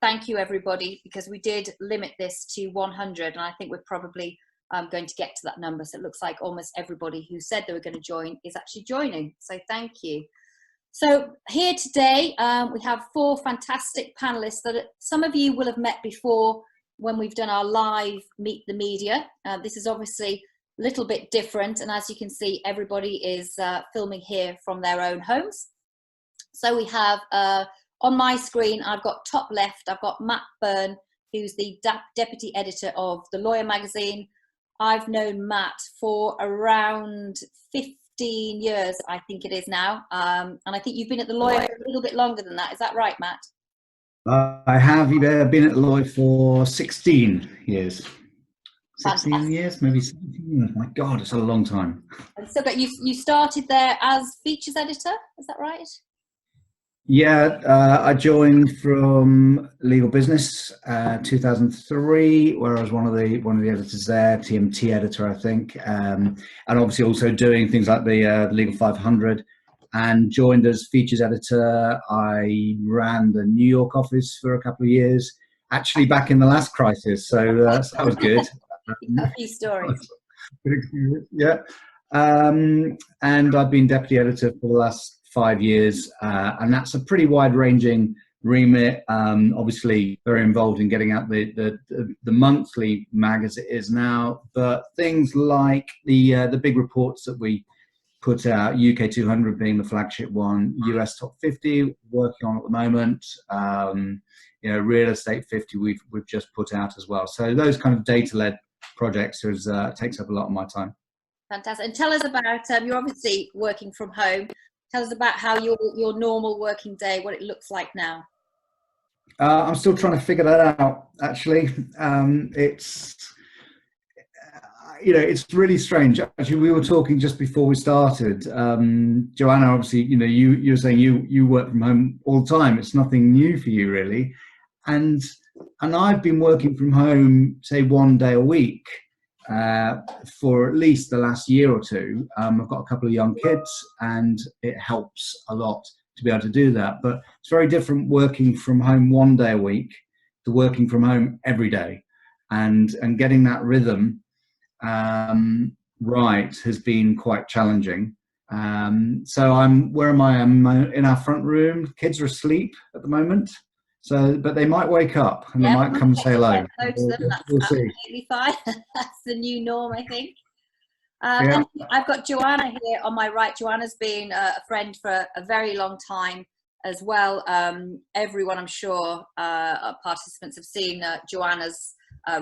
thank you everybody, because we did limit this to 100, and I think we're probably going to get to that number. So it looks like almost everybody who said they were going to join is actually joining. So thank you. So here today we have 4 fantastic panelists that some of you will have met before when we've done our live Meet the Media. This is obviously a little bit different, and as you can see, everybody is filming here from their own homes. So we have on my screen, I've got top left, I've got Matt Byrne, who's the deputy editor of The Lawyer magazine. I've known Matt for around 15 years, I think it is now. And I think you've been at The Lawyer for a little bit longer than that. Is that right, Matt? I have been at The Lawyer for 16 years. 16 Fantastic. years, maybe 17. Oh my God, it's a long time. So, but you started there as features editor, is that right? Yeah, I joined from Legal Business 2003, where I was one of the editors there, TMT editor, I think, and obviously also doing things like the Legal 500. And joined as features editor. I ran the New York office for a couple of years, actually back in the last crisis, so that was good. A few stories. Yeah, and I've been deputy editor for the last 5 years, and that's a pretty wide-ranging remit. Obviously, very involved in getting out the monthly mag as it is now, but things like the big reports that we put out, UK 200 being the flagship one, US Top 50 working on at the moment, Real Estate 50 we've just put out as well. So those kind of data-led projects takes up a lot of my time. Fantastic. And tell us about, you're obviously working from home. Tell us about how your normal working day, what it looks like now. I'm still trying to figure that out, actually. It's really strange. Actually, we were talking just before we started. Joanna, obviously, you were saying you work from home all the time. It's nothing new for you, really. And I've been working from home, say, 1 day a week for at least the last year or two. I've got a couple of young kids, and it helps a lot to be able to do that. But it's very different working from home 1 day a week to working from home every day, and getting that rhythm right has been quite challenging. So where am I? I'm in our front room. Kids are asleep at the moment, but they might wake up and they might come and say hello. We'll see. Absolutely fine. That's the new norm, I think. And I've got Joanna here on my right. Joanna's been a friend for a very long time as well. Everyone, I'm sure, participants have seen Joanna's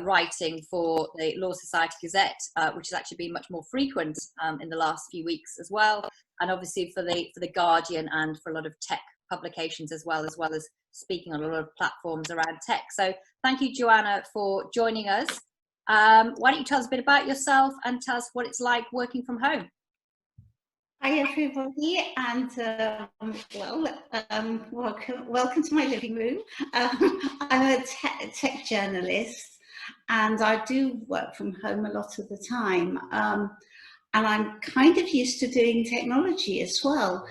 writing for the Law Society Gazette, which has actually been much more frequent in the last few weeks as well, and obviously for the Guardian and for a lot of tech publications as well as speaking on a lot of platforms around tech. So thank you, Joanna, for joining us. Why don't you tell us a bit about yourself and tell us what it's like working from home? Hi everybody, and welcome to my living room. I'm a tech journalist, and I do work from home a lot of the time, and I'm kind of used to doing technology as well.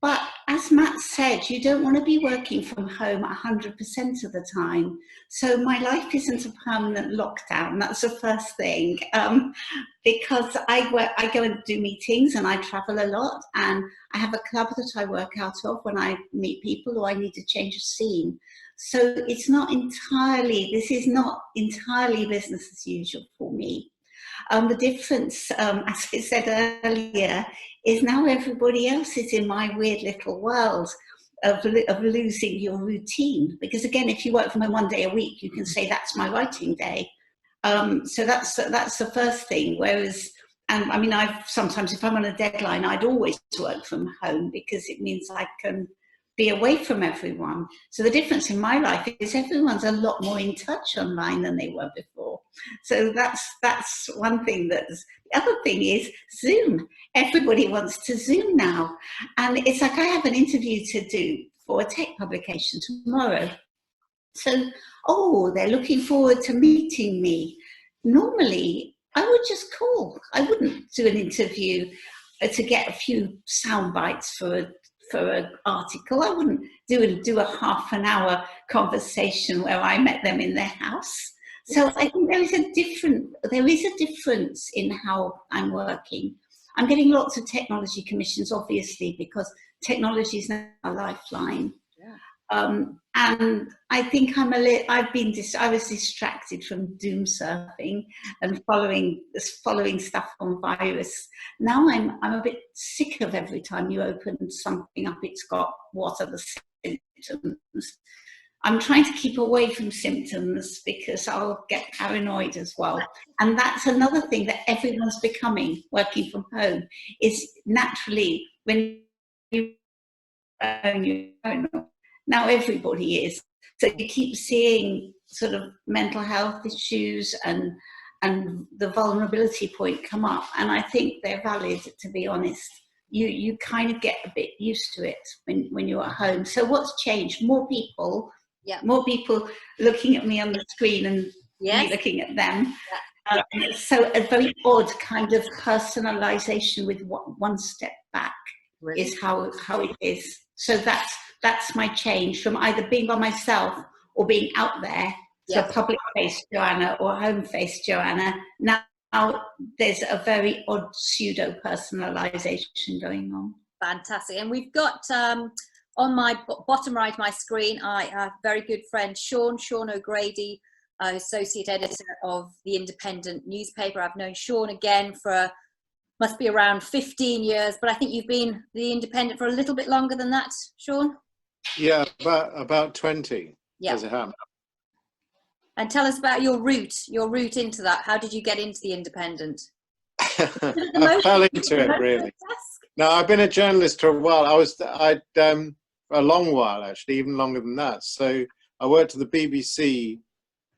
But as Matt said, you don't want to be working from home 100% of the time. So my life isn't a permanent lockdown. That's the first thing, because I go and do meetings and I travel a lot, and I have a club that I work out of when I meet people or I need to change a scene. So this is not entirely business as usual for me. The difference, as I said earlier, is now everybody else is in my weird little world of losing your routine. Because again, if you work from home 1 day a week, you can say that's my writing day. So that's the first thing. Whereas, and I mean, sometimes if I'm on a deadline, I'd always work from home because it means I can be away from everyone. So the difference in my life is everyone's a lot more in touch online than they were before. So that's one thing. The other thing is Zoom. Everybody wants to Zoom now. And it's like I have an interview to do for a tech publication tomorrow. So, they're looking forward to meeting me. Normally, I would just call. I wouldn't do an interview to get a few sound bites for for an article. I wouldn't do a half an hour conversation where I met them in their house. So I think there is a difference in how I'm working. I'm getting lots of technology commissions, obviously, because technology is now a lifeline. Yeah. And I think I was distracted from doom surfing and following stuff on virus. Now I'm a bit sick of every time you open something up, it's got what are the symptoms. I'm trying to keep away from symptoms because I'll get paranoid as well. And that's another thing that everyone's becoming, working from home, is naturally when you own your own. Now everybody is. So you keep seeing sort of mental health issues and the vulnerability point come up. And I think they're valid, to be honest. You kind of get a bit used to it when you're at home. So what's changed? More people looking at me on the screen and me looking at them. Yeah. So a very odd kind of personalization with one step back is how it is. So that's my change from either being by myself or being out there. So public face Joanna or home face Joanna. Now there's a very odd pseudo personalization going on. Fantastic. And we've got on my bottom right of my screen, I have a very good friend, Sean O'Grady, associate editor of the Independent newspaper. I've known Sean again for must be around 15 years, but I think you've been the Independent for a little bit longer than that, Sean? Yeah, about 20, as it happened. And tell us about your route into that. How did you get into the Independent? I fell into it, really. No, I've been a journalist for a while. I'd a long while, actually, even longer than that. So I worked at the BBC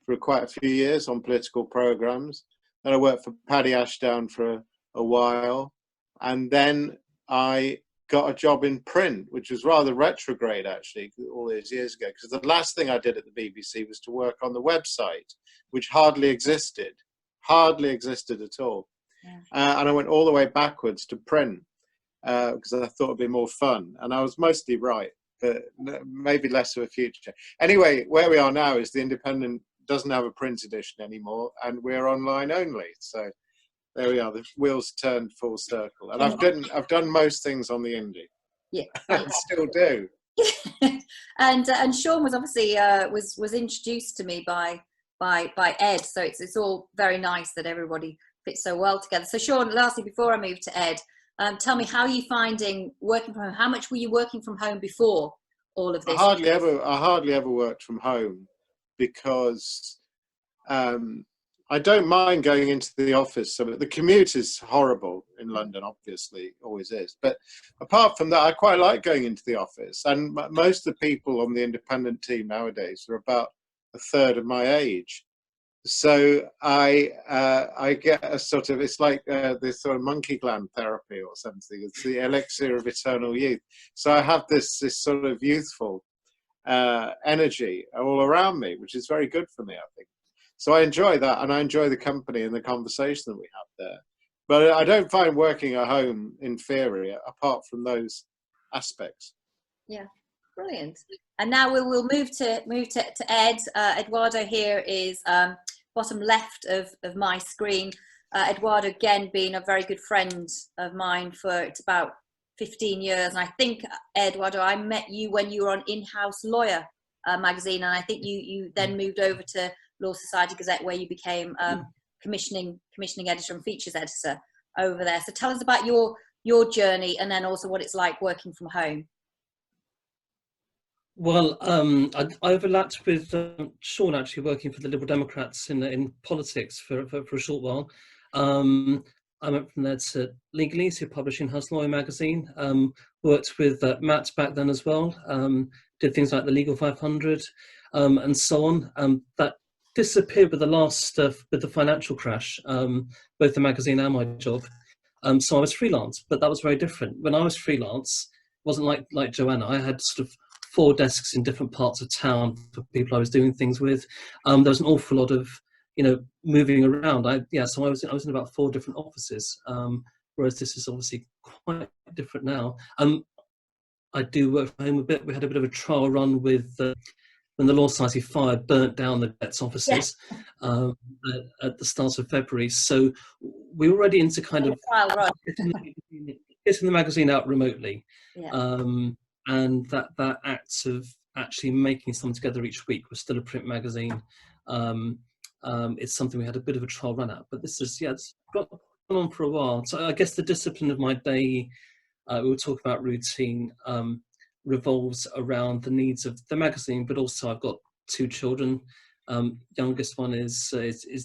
for quite a few years on political programmes. Then I worked for Paddy Ashdown for a while, and then I got a job in print, which was rather retrograde, actually, all those years ago, because the last thing I did at the BBC was to work on the website, which hardly existed at all. And I went all the way backwards to print because I thought it'd be more fun, and I was mostly right, but maybe less of a future. Anyway, where we are now is the Independent doesn't have a print edition anymore, and we're online only. So there we are. The wheels turned full circle, and I've done most things on the Indie. Yeah, I still do. and Sean was obviously was introduced to me by Ed. So it's all very nice that everybody fits so well together. So Sean, lastly, before I move to Ed, tell me, how are you finding working from home? How much were you working from home before all of this? I hardly ever worked from home because I don't mind going into the office. So the commute is horrible in London, obviously, always is. But apart from that, I quite like going into the office. And most of the people on the Independent team nowadays are about a third of my age. So I get a sort of, it's like this sort of monkey gland therapy or something. It's the elixir of eternal youth. So I have this sort of youthful energy all around me, which is very good for me, I think. So I enjoy that, and I enjoy the company and the conversation that we have there. But I don't find working at home inferior, apart from those aspects. Yeah, brilliant. And now we'll move to Ed. Eduardo here is bottom left of my screen. Eduardo, again, being a very good friend of mine for it's about 15 years. And I think, Eduardo, I met you when you were on In-House Lawyer magazine, and I think you then moved over to Law Society Gazette, where you became commissioning editor and features editor over there. So tell us about your journey, and then also what it's like working from home. Well, I overlapped with Sean, actually working for the Liberal Democrats in politics for a short while. I went from there to Legalese, who published In-House Lawyer magazine. Worked with Matt back then as well. Did things like the Legal 500 and so on. That disappeared with the last with the financial crash, both the magazine and my job. So I was freelance, but that was very different. When I was freelance, it wasn't like Joanna. I had sort of 4 desks in different parts of town for people I was doing things with. There was an awful lot of moving around. So I was in about 4 different offices, whereas this is obviously quite different now. I do work from home a bit. We had a bit of a trial run with when the Law Society fire burnt down the Jets offices um, at the start of February. So we're already into kind of trial run. getting the magazine out remotely. Yeah. And that act of actually making something together each week was still a print magazine. It's something we had a bit of a trial run at, but this is, it's gone on for a while. So I guess the discipline of my day, we were talking about routine, revolves around the needs of the magazine, but also I've got 2 children. Youngest one is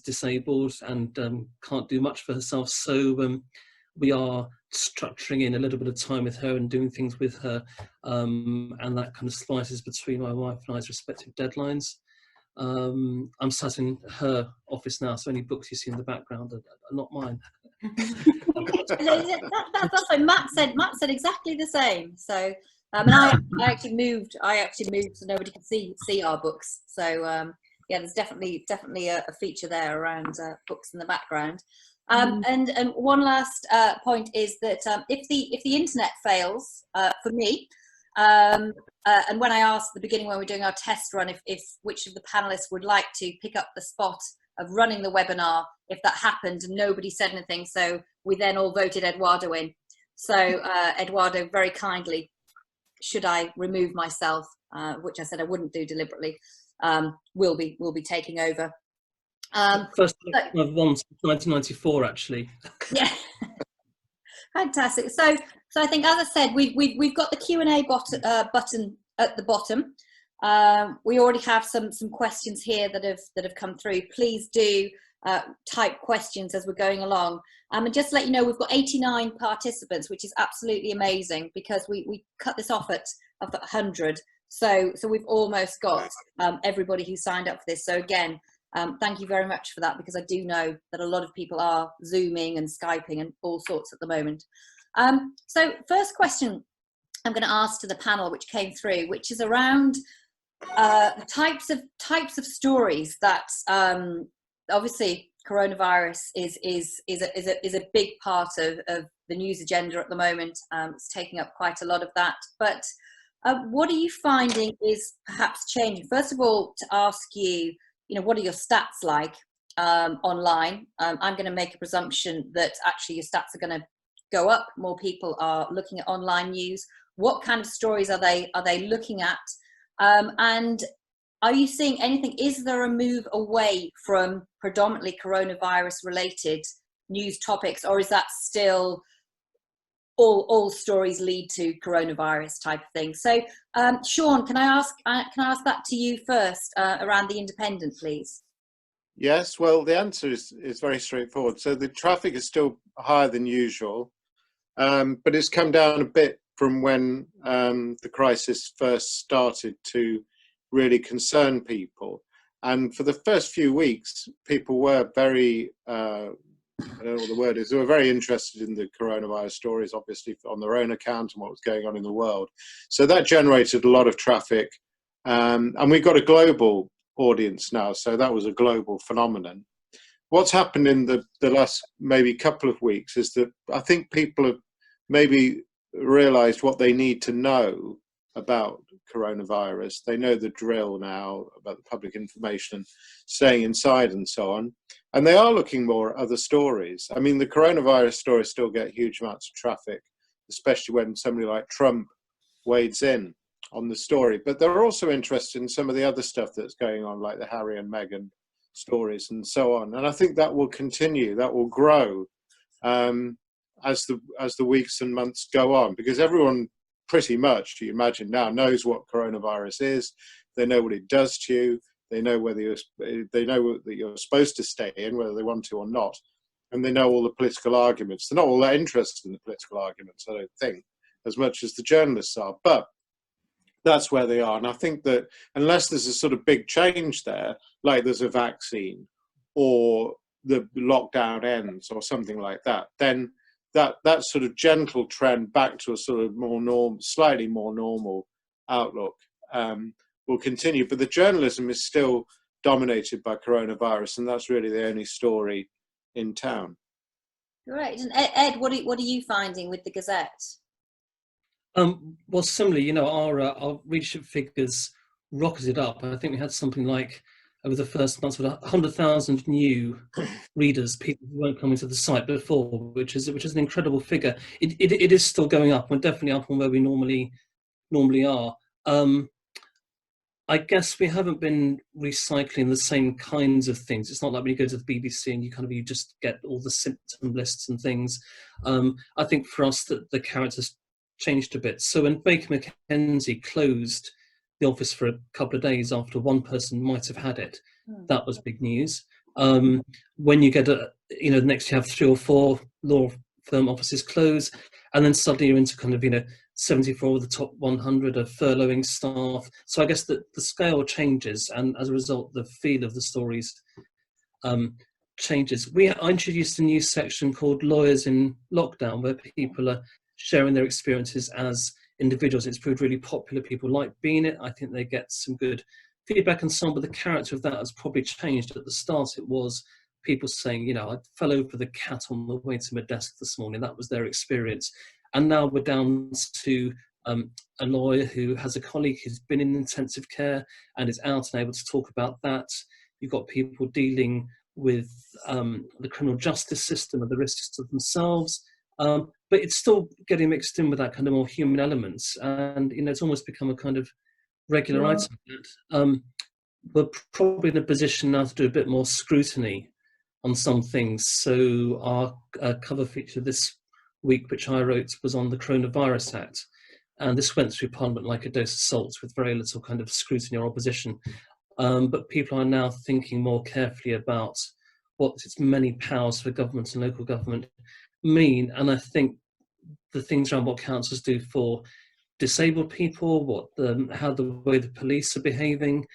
disabled and can't do much for herself, so we are structuring in a little bit of time with her and doing things with her, and that kind of slices between my wife and I's respective deadlines. I'm sat in her office now, so any books you see in the background are not mine. That's what Matt said. Matt said exactly the same. So, and I actually moved so nobody could see our books. So, there's definitely a feature there around books in the background. And one last point is that if the internet fails for me, and when I asked at the beginning when we were doing our test run if which of the panelists would like to pick up the spot of running the webinar if that happened, and nobody said anything, so we then all voted Eduardo in. So Eduardo very kindly, should I remove myself, which I said I wouldn't do deliberately, will be taking over. First I've won since 1994, actually. Yeah. Fantastic. So I think, as I said, we've got the Q&A button at the bottom. We already have some questions here that have come through. Please do type questions as we're going along. And just to let you know, we've got 89 participants, which is absolutely amazing, because we cut this off at 100. So we've almost got everybody who signed up for this. So again, thank you very much for that, because I do know that a lot of people are Zooming and Skyping and all sorts at the moment. So first question I'm going to ask to the panel, which came through, which is around types of stories that obviously coronavirus is a big part of the news agenda at the moment. It's taking up quite a lot of that. But what are you finding is perhaps changing? First of all, to ask you, what are your stats like online? I'm going to make a presumption that actually your stats are going to go up. More people are looking at online news. What kind of stories are they looking at? And are you seeing anything? Is there a move away from predominantly coronavirus related news topics, or is that still all stories lead to coronavirus type of thing? So Sean, can I ask that to you first, around the Independent, please? Yes, well, the answer is very straightforward. So the traffic is still higher than usual, but it's come down a bit from when the crisis first started to really concern people. And for the first few weeks, people were very, I don't know what the word is, they were very interested in the coronavirus stories, obviously on their own account and what was going on in the world. So that generated a lot of traffic. And we've got a global audience now, so that was a global phenomenon. What's happened in the last maybe couple of weeks is that I think people have maybe realized what they need to know about coronavirus. They know the drill now about the public information, staying inside and so on. And they are looking more at other stories. I mean, the coronavirus stories still get huge amounts of traffic, especially when somebody like Trump wades in on the story. But they're also interested in some of the other stuff that's going on, like the Harry and Meghan stories and so on. And I think that will continue, that will grow as the weeks and months go on, because everyone pretty much, you imagine now, knows what coronavirus is. They know what it does to you. They know they know that you're supposed to stay in, whether they want to or not, and they know all the political arguments. They're not all that interested in the political arguments, I don't think, as much as the journalists are. But that's where they are, and I think that unless there's a sort of big change there, like there's a vaccine or the lockdown ends or something like that, then that sort of gentle trend back to a sort of slightly more normal outlook will continue. But the journalism is still dominated by coronavirus, and that's really the only story in town. Great. And Ed, what are you finding with the Gazette? Well, similarly, our readership figures rocketed up. I think we had something like, over the first month, 100,000 new readers, people who weren't coming to the site before, which is an incredible figure. It is still going up. We're definitely up on where we normally are. I guess we haven't been recycling the same kinds of things. It's not like when you go to the BBC and you just get all the symptom lists and things. I think for us that the characters changed a bit. So when Baker McKenzie closed the office for a couple of days after one person might have had it, that was big news. When you get next you have 3 or 4 law firm offices close, and then suddenly you're into kind of 74 of the top 100 are furloughing staff. So I guess that the scale changes, and as a result, the feel of the stories changes. I introduced a new section called Lawyers in Lockdown, where people are sharing their experiences as individuals. It's proved really popular. People like being it. I think they get some good feedback and some, but the character of that has probably changed. At the start, it was people saying, I fell over the cat on the way to my desk this morning. That was their experience. And now we're down to a lawyer who has a colleague who's been in intensive care and is out and able to talk about that. You've got people dealing with the criminal justice system and the risks to themselves. But it's still getting mixed in with that kind of more human elements. And, it's almost become a kind of regular item. We're probably in a position now to do a bit more scrutiny on some things. So our cover feature this week, which I wrote, was on the Coronavirus Act. And this went through Parliament like a dose of salt with very little kind of scrutiny or opposition. But people are now thinking more carefully about what its many powers for government and local government mean. And I think the things around what councils do for disabled people, how the way the police are behaving,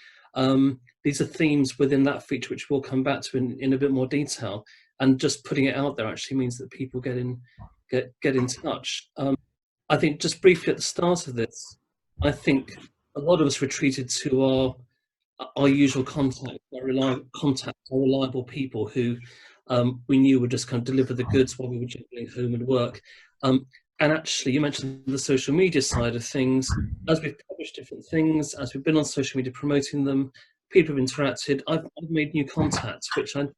these are themes within that feature which we'll come back to in a bit more detail. And just putting it out there actually means that people get in touch. I think just briefly at the start of this, I think a lot of us retreated to our usual contact, our reliable people who we knew would just kind of deliver the goods while we were juggling home and work. And actually, you mentioned the social media side of things. As we've published different things, as we've been on social media promoting them, people have interacted. I've made new contacts, which 2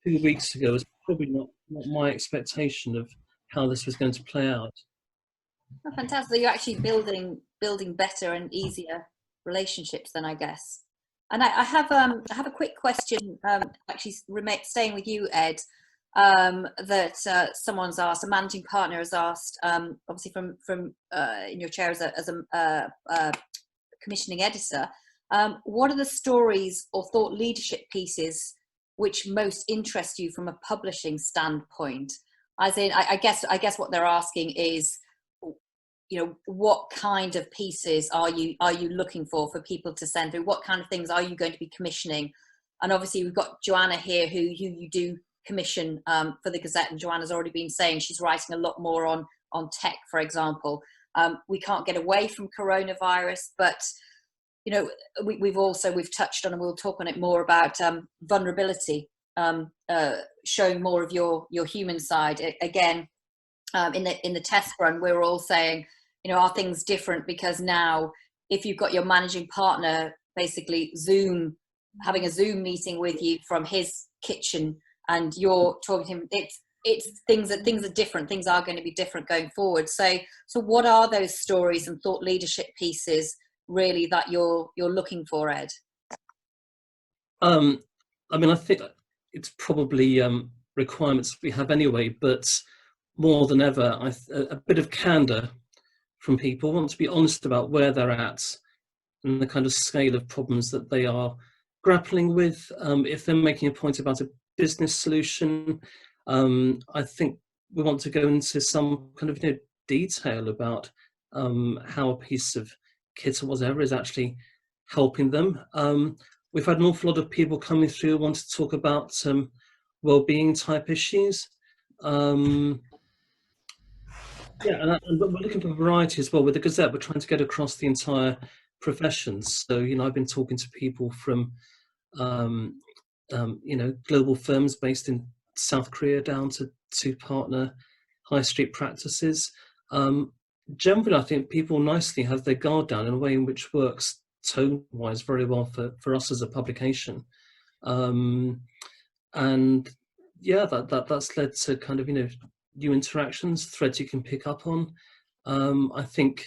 weeks ago was probably not my expectation of how this was going to play out. Oh, fantastic! You're actually building better and easier relationships then, I guess. And I have a quick question, actually staying with you, Ed, that someone's asked. A managing partner has asked, obviously from in your chair as a commissioning editor, what are the stories or thought leadership pieces which most interest you from a publishing standpoint? As in, I guess what they're asking is, what kind of pieces are you looking for people to send through? What kind of things are you going to be commissioning? And obviously we've got Joanna here who you do commission for the Gazette, and Joanna's already been saying she's writing a lot more on tech, for example. We can't get away from coronavirus, but we've touched on, and we'll talk on it more, about vulnerability, showing more of your human side. Again, in the test run, we were all saying, are things different? Because now, if you've got your managing partner basically having a Zoom meeting with you from his kitchen, and you're talking to him, it's things are different. Things are going to be different going forward. So what are those stories and thought leadership pieces really that you're looking for, Ed? I think it's probably requirements we have anyway, but more than ever, a bit of candor from people. Want to be honest about where they're at and the kind of scale of problems that they are grappling with. If they're making a point about a business solution, I think we want to go into some kind of detail about how a piece of kit or whatever is actually helping them. We've had an awful lot of people coming through who want to talk about well-being type issues. And we're looking for variety as well. With the Gazette, we're trying to get across the entire professions. So, I've been talking to people from, global firms based in South Korea down to partner high street practices. generally, I think people nicely have their guard down in a way in which works tone-wise very well for us as a publication. And yeah, that's led to kind of, new interactions, threads you can pick up on. I think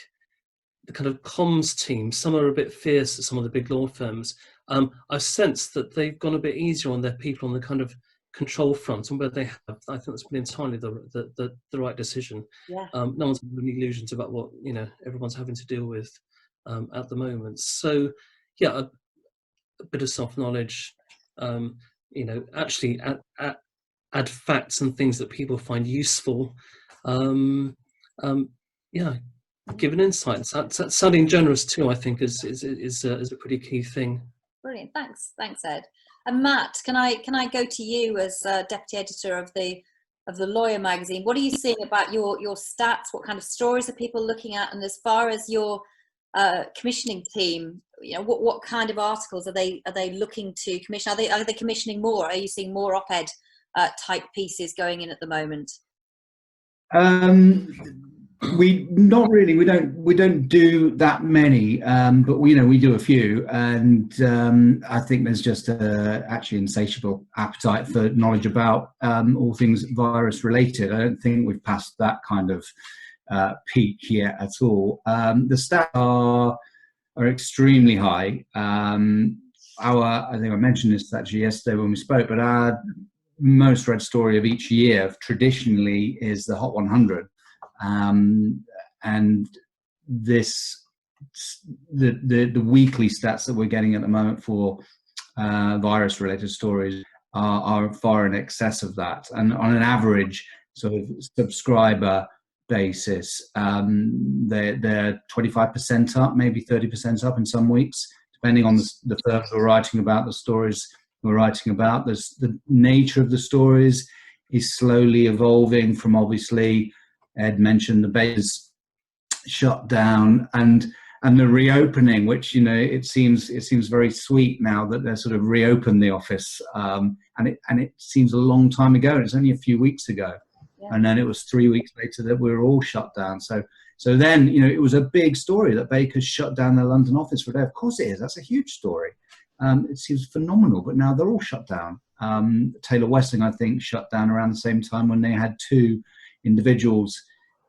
the kind of comms team, some are a bit fierce at some of the big law firms. I've sensed that they've gone a bit easier on their people on the kind of control front, and where they have, I think that's been entirely the right decision. Yeah. No one's having any illusions about what everyone's having to deal with at the moment. So yeah, a bit of self-knowledge, actually add facts and things that people find useful. Yeah, give an insight. That's sounding generous too, I think, is a pretty key thing. Brilliant, thanks, Ed. And Matt, can I go to you as deputy editor of the Lawyer magazine? What are you seeing about your stats? What kind of stories are people looking at? And as far as your commissioning team, what kind of articles are they looking to commission? Are they commissioning more? Are you seeing more op-ed type pieces going in at the moment? We not really. We don't do that many, but we do a few, and I think there's just actually insatiable appetite for knowledge about all things virus related. I don't think we've passed that kind of peak yet at all. The stats are extremely high. I think I mentioned this actually yesterday when we spoke, but our most read story of each year traditionally is the Hot 100. And this, the weekly stats that we're getting at the moment for virus-related stories are far in excess of that. And on an average sort of subscriber basis, they're 25% up, maybe 30% up in some weeks, depending on the firms we're writing about, the stories we're writing about. The nature of the stories is slowly evolving from, obviously, Ed mentioned the base shut down and the reopening, which it seems very sweet now that they're sort of reopened the office, and it seems a long time ago. It's only a few weeks ago, yeah. And then it was 3 weeks later that we were all shut down. So then it was a big story that Baker's shut down their London office for a day. Of course it is. That's a huge story. It seems phenomenal, but now they're all shut down. Taylor Westing, I think, shut down around the same time when they had 2 individuals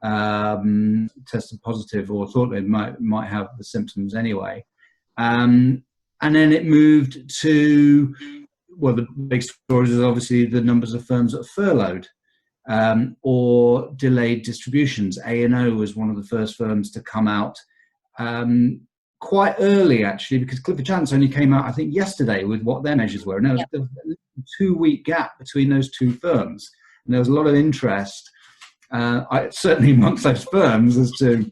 tested positive or thought they might have the symptoms anyway. And then it moved to, well, the big stories is obviously the numbers of firms that are furloughed or delayed distributions. A&O was one of the first firms to come out quite early, actually, because Clifford Chance only came out, I think, yesterday with what their measures were. And there was a 2-week gap between those 2 firms. And there was a lot of interest, certainly amongst those firms, as to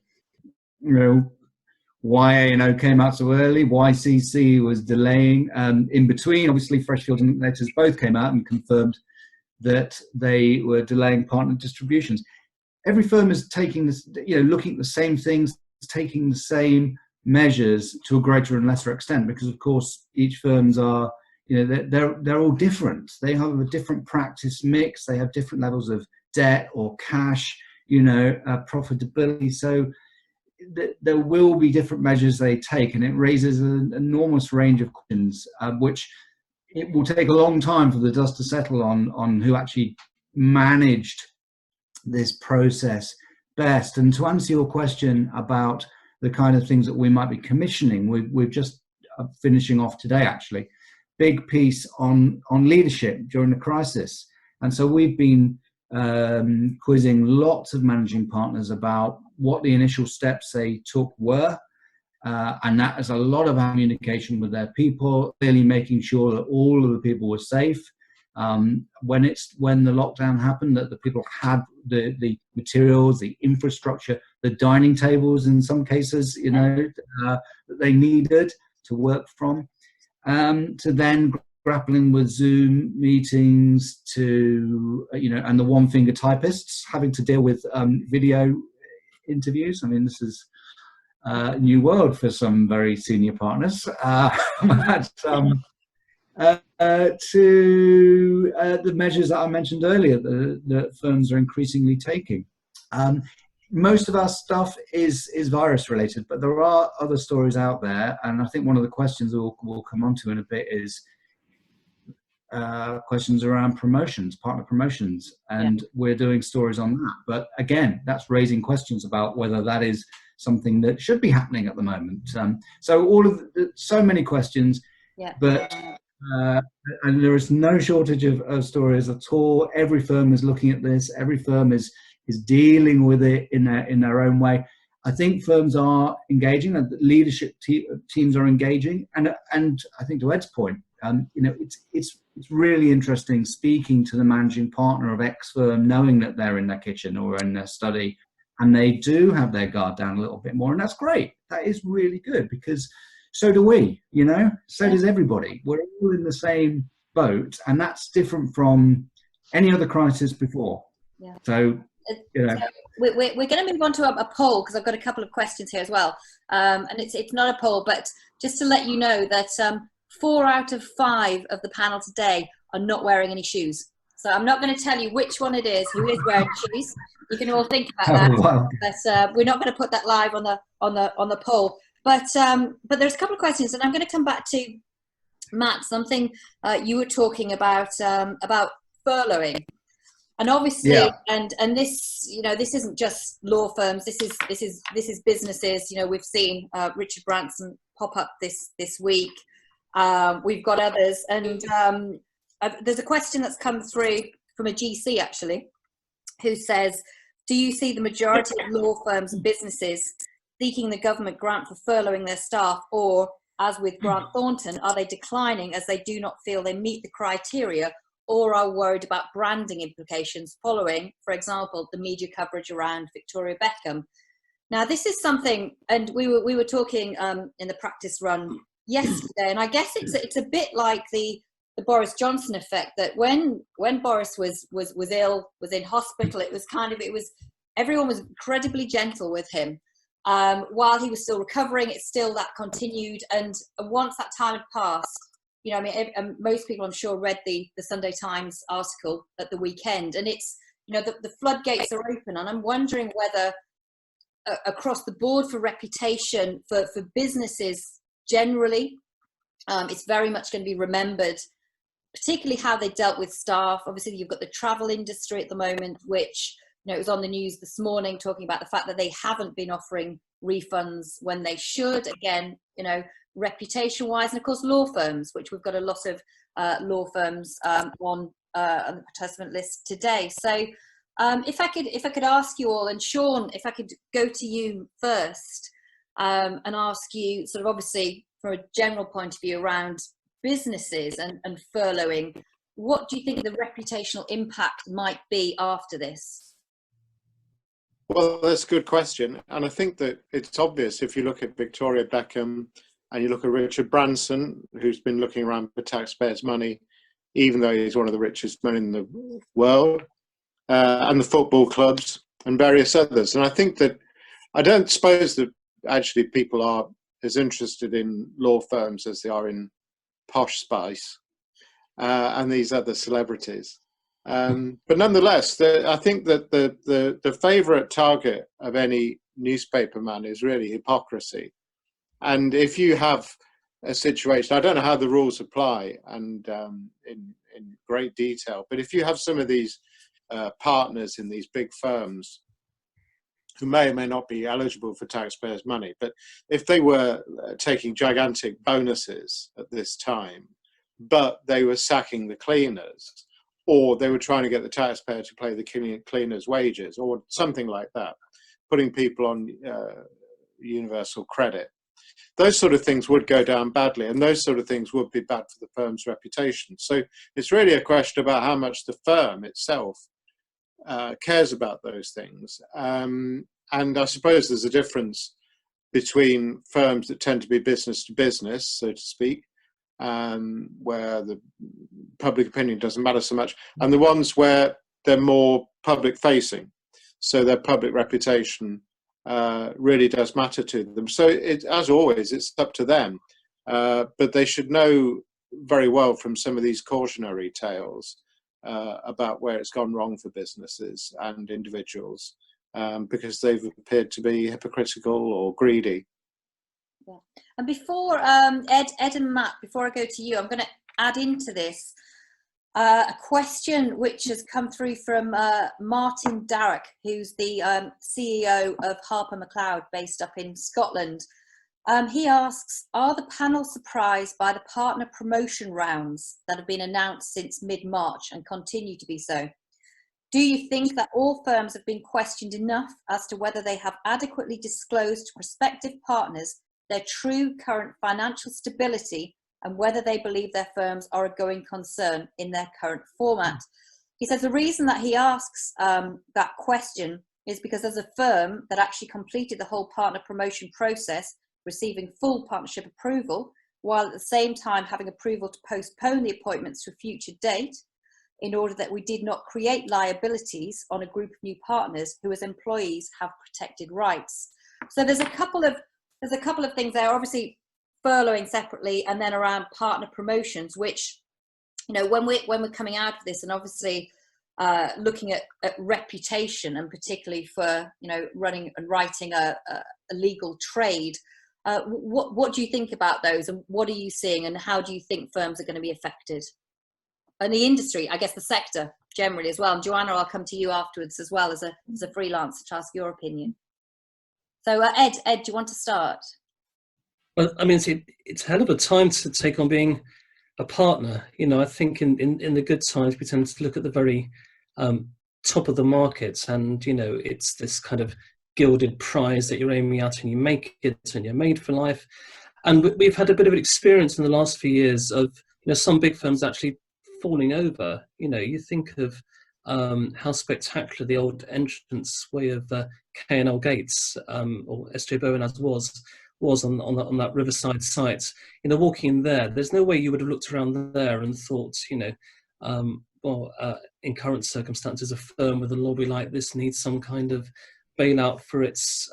why A&O came out so early, why CC was delaying. In between, obviously, Freshfields and Letters both came out and confirmed that they were delaying partner distributions. Every firm is taking this, looking at the same things, taking the same measures to a greater and lesser extent, because of course each firms are, they're all different. They have a different practice mix. They have different levels of debt or cash, profitability. So there will be different measures they take, and it raises an enormous range of questions, which it will take a long time for the dust to settle on who actually managed this process best. And to answer your question about the kind of things that we might be commissioning, we're just finishing off today, actually, big piece on leadership during the crisis. And so we've been quizzing lots of managing partners about what the initial steps they took were, and that is a lot of communication with their people, clearly making sure that all of the people were safe. When the lockdown happened, that the people had the materials, the infrastructure, the dining tables in some cases, that they needed to work from, to then grappling with Zoom meetings, to and the one-finger typists having to deal with video interviews. I mean, this is a new world for some very senior partners. To the measures that I mentioned earlier that firms are increasingly taking. most of our stuff is virus related, but there are other stories out there, and I think one of the questions we'll come on to in a bit is questions around promotions, partner promotions, and we're doing stories on that. But again, that's raising questions about whether that is something that should be happening at the moment. So so many questions, but and there is no shortage of stories at all. Every firm is looking at this. Every firm is dealing with it in their own way. I think firms are engaging, and leadership teams are engaging, and I think to Ed's point, it's really interesting speaking to the managing partner of X firm, knowing that they're in their kitchen or in their study, and they do have their guard down a little bit more, and that's great. That is really good, because so do we, so does everybody. We're all in the same boat, and that's different from any other crisis before. Yeah. So, so we're going to move on to a poll, because I've got a couple of questions here as well. And it's not a poll, but just to let you know that 4 out of 5 of the panel today are not wearing any shoes. So I'm not going to tell you which one it is who is wearing shoes. You can all think about that. Wow. But we're not going to put that live on the poll. But there's a couple of questions, and I'm going to come back to Matt. Something you were talking about furloughing, and obviously, and this this isn't just law firms. This is businesses. We've seen Richard Branson pop up this week. We've got others, and there's a question that's come through from a GC actually, who says, "Do you see the majority of law firms and businesses seeking the government grant for furloughing their staff, or, as with Grant Thornton, are they declining as they do not feel they meet the criteria, or are worried about branding implications following, for example, the media coverage around Victoria Beckham?" Now, this is something, and we were talking in the practice run yesterday, and I guess it's a bit like the Boris Johnson effect, that when Boris was ill, was in hospital, it was everyone was incredibly gentle with him. While he was still recovering, it's still that continued, and once that time had passed, most people I'm sure read the Sunday Times article at the weekend, and it's the floodgates are open, and I'm wondering whether across the board for reputation for businesses generally, it's very much going to be remembered, particularly how they dealt with staff. Obviously, you've got the travel industry at the moment, which it was on the news this morning talking about the fact that they haven't been offering refunds when they should. Again, reputation-wise, and of course law firms, which we've got a lot of law firms on the participant list today. So if I could ask you all, and Sean, if I could go to you first and ask you, sort of obviously from a general point of view around businesses and furloughing, what do you think the reputational impact might be after this? Well, that's a good question. And I think that it's obvious if you look at Victoria Beckham and you look at Richard Branson, who's been looking around for taxpayers' money, even though he's one of the richest men in the world, and the football clubs and various others. And I think that I don't suppose that actually people are as interested in law firms as they are in Posh Spice and these other celebrities. But nonetheless, I think that the favourite target of any newspaperman is really hypocrisy. And if you have a situation, I don't know how the rules apply and in great detail, but if you have some of these partners in these big firms who may or may not be eligible for taxpayers' money, but if they were taking gigantic bonuses at this time, but they were sacking the cleaners, or they were trying to get the taxpayer to pay the cleaners' wages, or something like that, putting people on universal credit. Those sort of things would go down badly, and those sort of things would be bad for the firm's reputation. So it's really a question about how much the firm itself cares about those things. And I suppose there's a difference between firms that tend to be business to business, so to speak, where the public opinion doesn't matter so much, and the ones where they're more public facing, so their public reputation really does matter to them. So as always, it's up to them, but they should know very well from some of these cautionary tales about where it's gone wrong for businesses and individuals because they've appeared to be hypocritical or greedy. Yeah. And before Ed and Matt, before I go to you, I'm going to add into this a question which has come through from Martin Darroch, who's the CEO of Harper McLeod, based up in Scotland. He asks, are the panel surprised by the partner promotion rounds that have been announced since mid-March and continue to be so? Do you think that all firms have been questioned enough as to whether they have adequately disclosed to prospective partners their true current financial stability and whether they believe their firms are a going concern in their current format? He says the reason that he asks that question is because there's a firm that actually completed the whole partner promotion process, receiving full partnership approval, while at the same time having approval to postpone the appointments to a future date in order that we did not create liabilities on a group of new partners who as employees have protected rights. So there's a couple of things there, obviously furloughing separately, and then around partner promotions, which, you know, when we're coming out of this, and obviously looking at reputation, and particularly for, you know, running and writing a legal trade, what do you think about those, and what are you seeing, and how do you think firms are going to be affected? And the industry, I guess the sector generally as well. And Joanna, I'll come to you afterwards as well as a freelancer to ask your opinion. So Ed, do you want to start? Well, I mean, it's a hell of a time to take on being a partner. You know, I think in the good times, we tend to look at the very top of the market, and, you know, it's this kind of gilded prize that you're aiming at, and you make it, and you're made for life. And we've had a bit of an experience in the last few years of, you know, some big firms actually falling over. You know, you think of how spectacular the old entrance way of K&L Gates, or S.J. Bowen as was on that riverside site. You know, walking in there's no way you would have looked around there and thought, you know, in current circumstances, a firm with a lobby like this needs some kind of bailout for its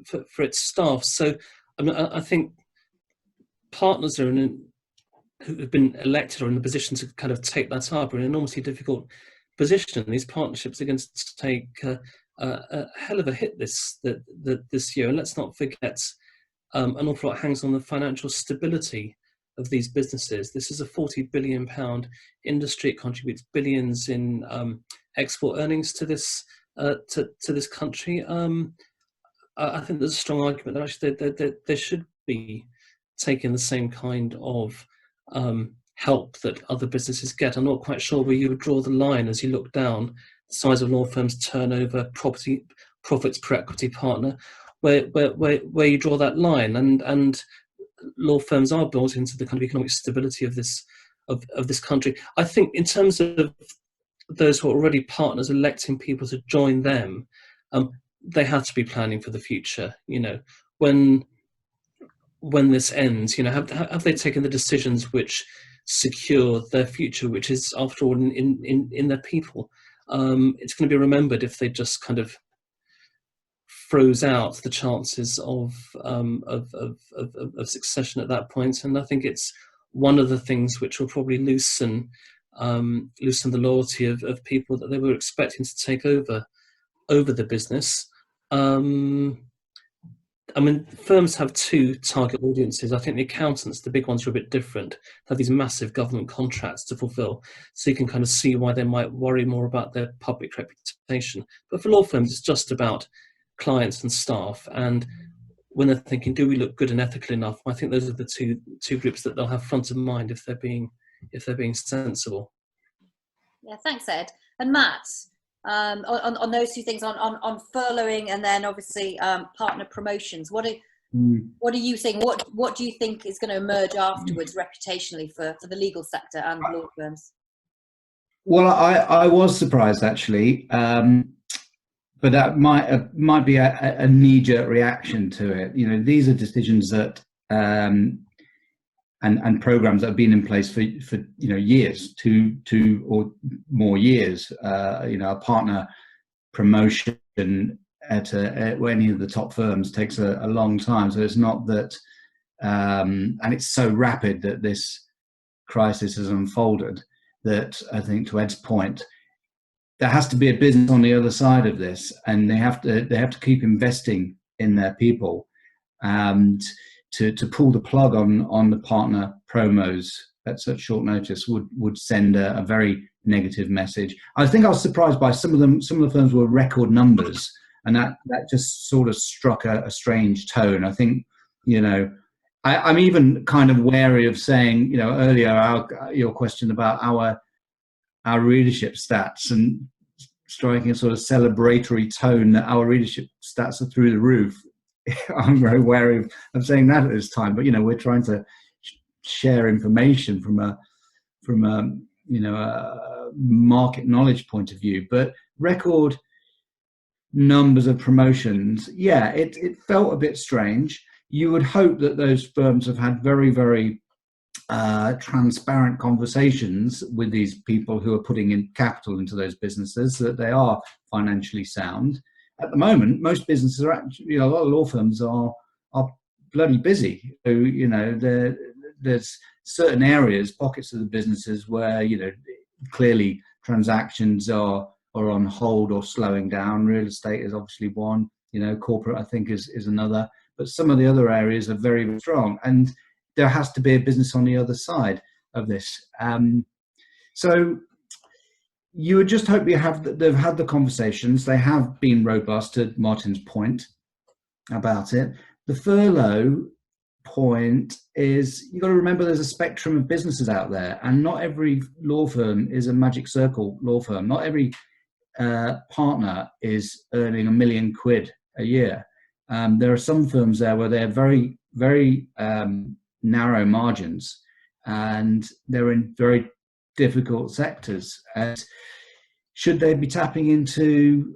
for its staff. So I mean, I think partners who have been elected or in the position to kind of take that up are in an enormously difficult position. These partnerships are going to take a hell of a hit this year, and let's not forget an awful lot hangs on the financial stability of these businesses. This is a £40 billion industry. It contributes billions in export earnings to this country. I think there's a strong argument that actually they should be taking the same kind of help that other businesses get. I'm not quite sure where you would draw the line as you look down the size of law firms' turnover, profits per equity partner, where you draw that line. And law firms are built into the kind of economic stability of this country. I think in terms of those who are already partners electing people to join them, they have to be planning for the future. You know, when this ends, you know, have they taken the decisions which secure their future, which is, after all, in their people? It's going to be remembered if they just kind of froze out the chances of succession at that point. And I think it's one of the things which will probably loosen the loyalty of people that they were expecting to take over the business. I mean, firms have two target audiences. I think the accountants, the big ones, are a bit different. They have these massive government contracts to fulfill, so you can kind of see why they might worry more about their public reputation. But for law firms, it's just about clients and staff. And when they're thinking, do we look good and ethical enough? I think those are the two groups that they'll have front of mind if they're being sensible. Yeah, thanks, Ed. And Matt, on those two things, on furloughing and then obviously partner promotions, what are you saying? What do you think is going to emerge afterwards reputationally for the legal sector and law firms? Well, I was surprised actually, but that might be a knee-jerk reaction to it. You know, these are decisions that and programs that have been in place for years, two or more years. You know, a partner promotion at any of the top firms takes a long time. So it's not that, and it's so rapid that this crisis has unfolded that I think, to Ed's point, there has to be a business on the other side of this, and they have to keep investing in their people, and to pull the plug on the partner promos at such short notice would send a very negative message. I think I was surprised by some of the firms were record numbers, and that just sort of struck a strange tone. I think, I'm even kind of wary of saying, earlier your question about our readership stats, and striking a sort of celebratory tone that our readership stats are through the roof. I'm very wary of saying that at this time, but we're trying to share information from a market knowledge point of view. But record numbers of promotions, it felt a bit strange. You would hope that those firms have had very, very transparent conversations with these people who are putting in capital into those businesses, so that they are financially sound. At the moment, most businesses are actually, a lot of law firms are bloody busy. So, there's certain areas, pockets of the businesses where, clearly transactions are on hold or slowing down. Real estate is obviously one, corporate, I think, is another. But some of the other areas are very, very strong. And there has to be a business on the other side of this. So you would just hope they've had the conversations. They have been robust, to Martin's point about it. The furlough point is, you've got to remember there's a spectrum of businesses out there, and not every law firm is a magic circle law firm. Not every partner is earning £1 million a year. There are some firms there where they're very, very narrow margins, and they're in very difficult sectors. And should they be tapping into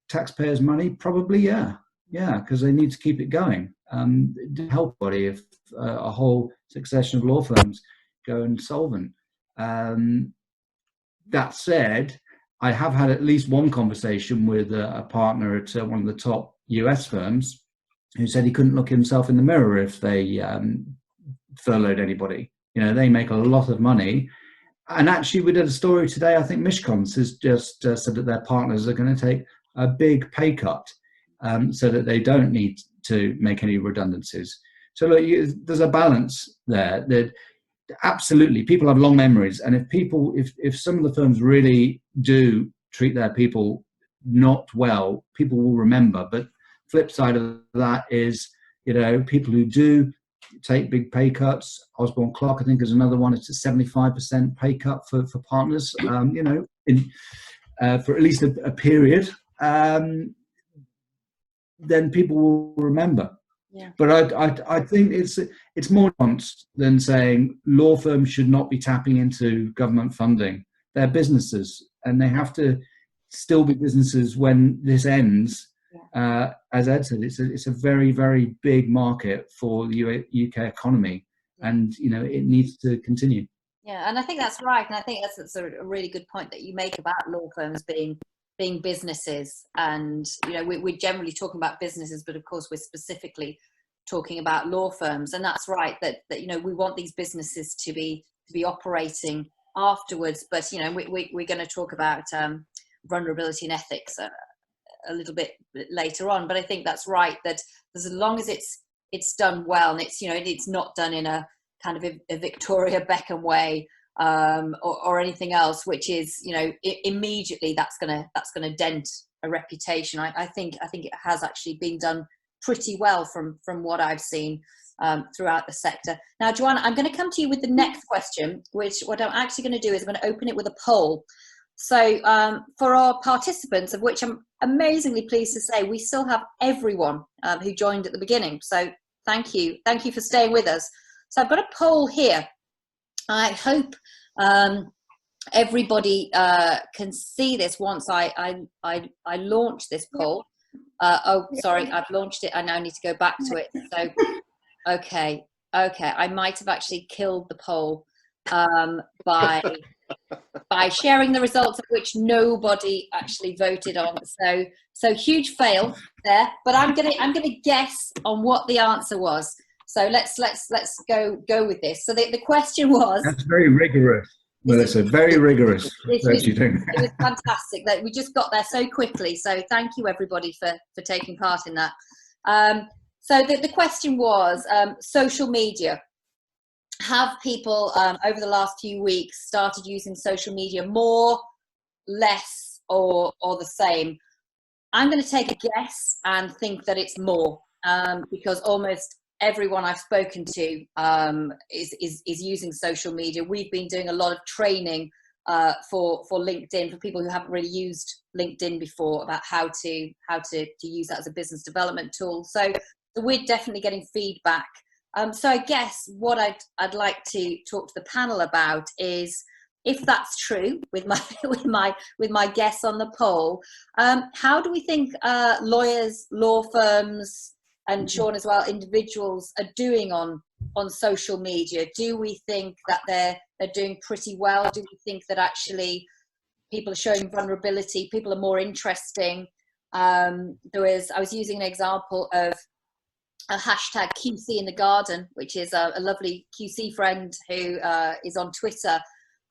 taxpayers' money? Probably, yeah, because they need to keep it going. It doesn't help anybody if a whole succession of law firms go insolvent. That said, I have had at least one conversation with a partner at one of the top US firms who said he couldn't look himself in the mirror if they furloughed anybody. They make a lot of money. And actually, we did a story today, I think Mishcons has just said that their partners are going to take a big pay cut so that they don't need to make any redundancies. So look, there's a balance there. That absolutely, people have long memories, and if some of the firms really do treat their people not well, people will remember. But flip side of that is, people who do take big pay cuts. Osborne Clark, I think, is another one. It's a 75% pay cut for partners, for at least a period. Then people will remember. Yeah. But I think it's more nuanced than saying law firms should not be tapping into government funding. They're businesses, and they have to still be businesses when this ends. Yeah. As Ed said, it's a very, very big market for the UK economy, and it needs to continue. Yeah, and I think that's right, and I think that's a really good point that you make about law firms being businesses. And we're generally talking about businesses, but of course we're specifically talking about law firms. And that's right, that we want these businesses to be operating afterwards. But we're going to talk about vulnerability and ethics a little bit later on. But I think that's right, that as long as it's done well, and it's not done in a kind of a Victoria Beckham way, or anything else, which is immediately that's gonna dent a reputation. I think it has actually been done pretty well from what I've seen throughout the sector. Now, Joanna, I'm going to come to you with the next question, which what I'm actually going to do is I'm going to open it with a poll. So for our participants, of which I'm amazingly pleased to say we still have everyone who joined at the beginning. So thank you for staying with us. So I've got a poll here. I hope everybody can see this once I launch this poll. Oh, sorry, I've launched it. I now need to go back to it. So, okay. I might have actually killed the poll by sharing the results of which nobody actually voted on. So huge fail there. But I'm gonna guess on what the answer was. So let's go with this. So the question was. That's very rigorous. Well, it's a very rigorous it research you're doing. was fantastic that we just got there so quickly. So thank you everybody for taking part in that. So the question was social media. Have people over the last few weeks started using social media more, less, or the same? I'm going to take a guess and think that it's more, because almost everyone I've spoken to is using social media. We've been doing a lot of training for LinkedIn, for people who haven't really used LinkedIn before, about how to use that as a business development tool. So we're definitely getting feedback. So I guess what I'd like to talk to the panel about is, if that's true with my guess on the poll, how do we think lawyers, law firms, and Sean as well, individuals are doing on social media? Do we think that they're doing pretty well? Do we think that actually people are showing vulnerability, people are more interesting? I was using an example of a hashtag QC in the garden, which is a lovely QC friend who is on Twitter.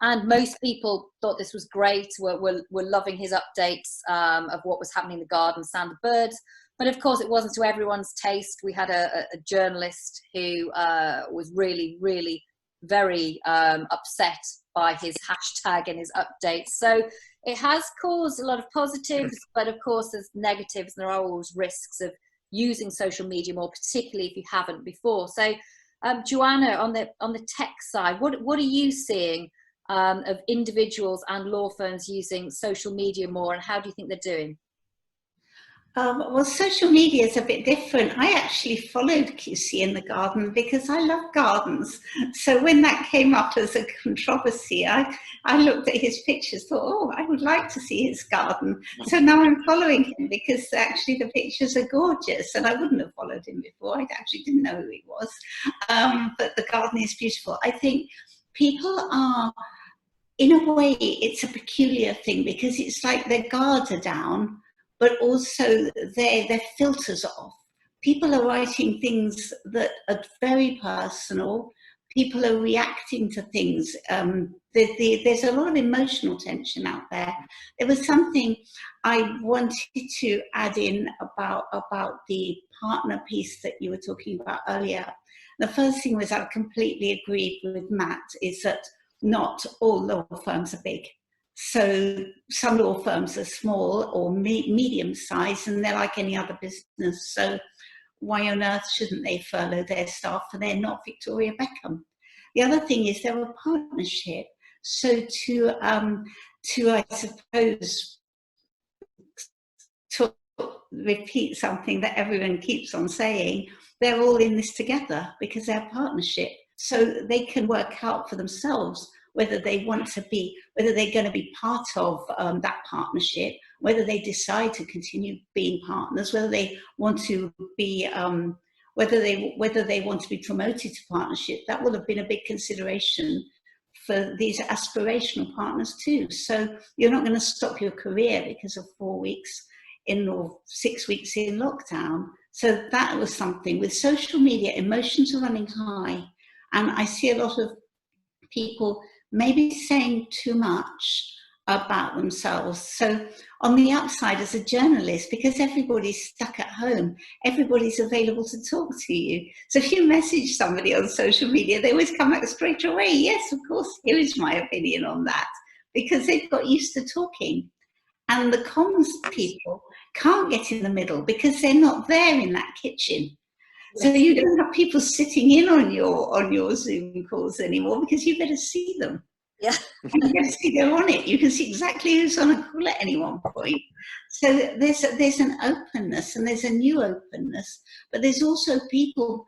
And most people thought this was great, were loving his updates of what was happening in the garden, sound of birds. But of course, it wasn't to everyone's taste. We had a journalist who was really, really very upset by his hashtag and his updates. So it has caused a lot of positives, but of course there's negatives, and there are always risks of using social media more, particularly if you haven't before. So Joanna, on the tech side, what are you seeing of individuals and law firms using social media more, and how do you think they're doing? Well, social media is a bit different. I actually followed QC in the garden because I love gardens. So when that came up as a controversy, I looked at his pictures, thought, oh, I would like to see his garden. So now I'm following him because actually the pictures are gorgeous, and I wouldn't have followed him before. I actually didn't know who he was. But the garden is beautiful. I think people are, in a way, it's a peculiar thing because it's like their guards are down, but also their filters are off. People are writing things that are very personal. People are reacting to things. There's a lot of emotional tension out there. There was something I wanted to add in about the partner piece that you were talking about earlier. The first thing was, I completely agreed with Matt, is that not all law firms are big. So some law firms are small or medium sized, and they're like any other business. So why on earth shouldn't they furlough their staff? And they're not Victoria Beckham. The other thing is they're a partnership. So to I suppose, to repeat something that everyone keeps on saying, they're all in this together because they're a partnership. So they can work out for themselves whether they want to be, whether they're going to be part of that partnership, whether they decide to continue being partners, whether they want to be, whether they want to be promoted to partnership. That will have been a big consideration for these aspirational partners too. So you're not going to stop your career because of 4 weeks in or 6 weeks in lockdown. So that was something. With social media, emotions are running high, and I see a lot of people maybe saying too much about themselves. So on the upside, as a journalist, because everybody's stuck at home, everybody's available to talk to you. So if you message somebody on social media, they always come back straight away. Yes, of course, here is my opinion on that, because they've got used to talking. And the comms people can't get in the middle because they're not there in that kitchen. So you don't have people sitting in on your Zoom calls anymore because you better see them. Yeah. And you better see they're on it. You can see exactly who's on a call at any one point. So there's an openness, and there's a new openness, but there's also people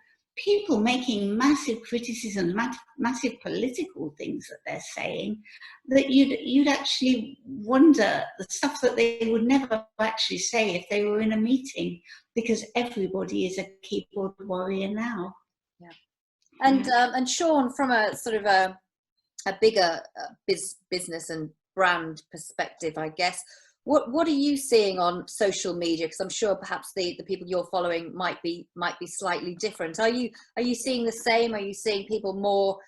making massive criticisms, massive political things that they're saying, that you'd actually wonder the stuff that they would never actually say if they were in a meeting, because everybody is a keyboard warrior now. Yeah. And Sean, from a sort of a bigger business and brand perspective, I guess, what are you seeing on social media? Because I'm sure perhaps the people you're following might be slightly different. Are you seeing the same? Are you seeing people more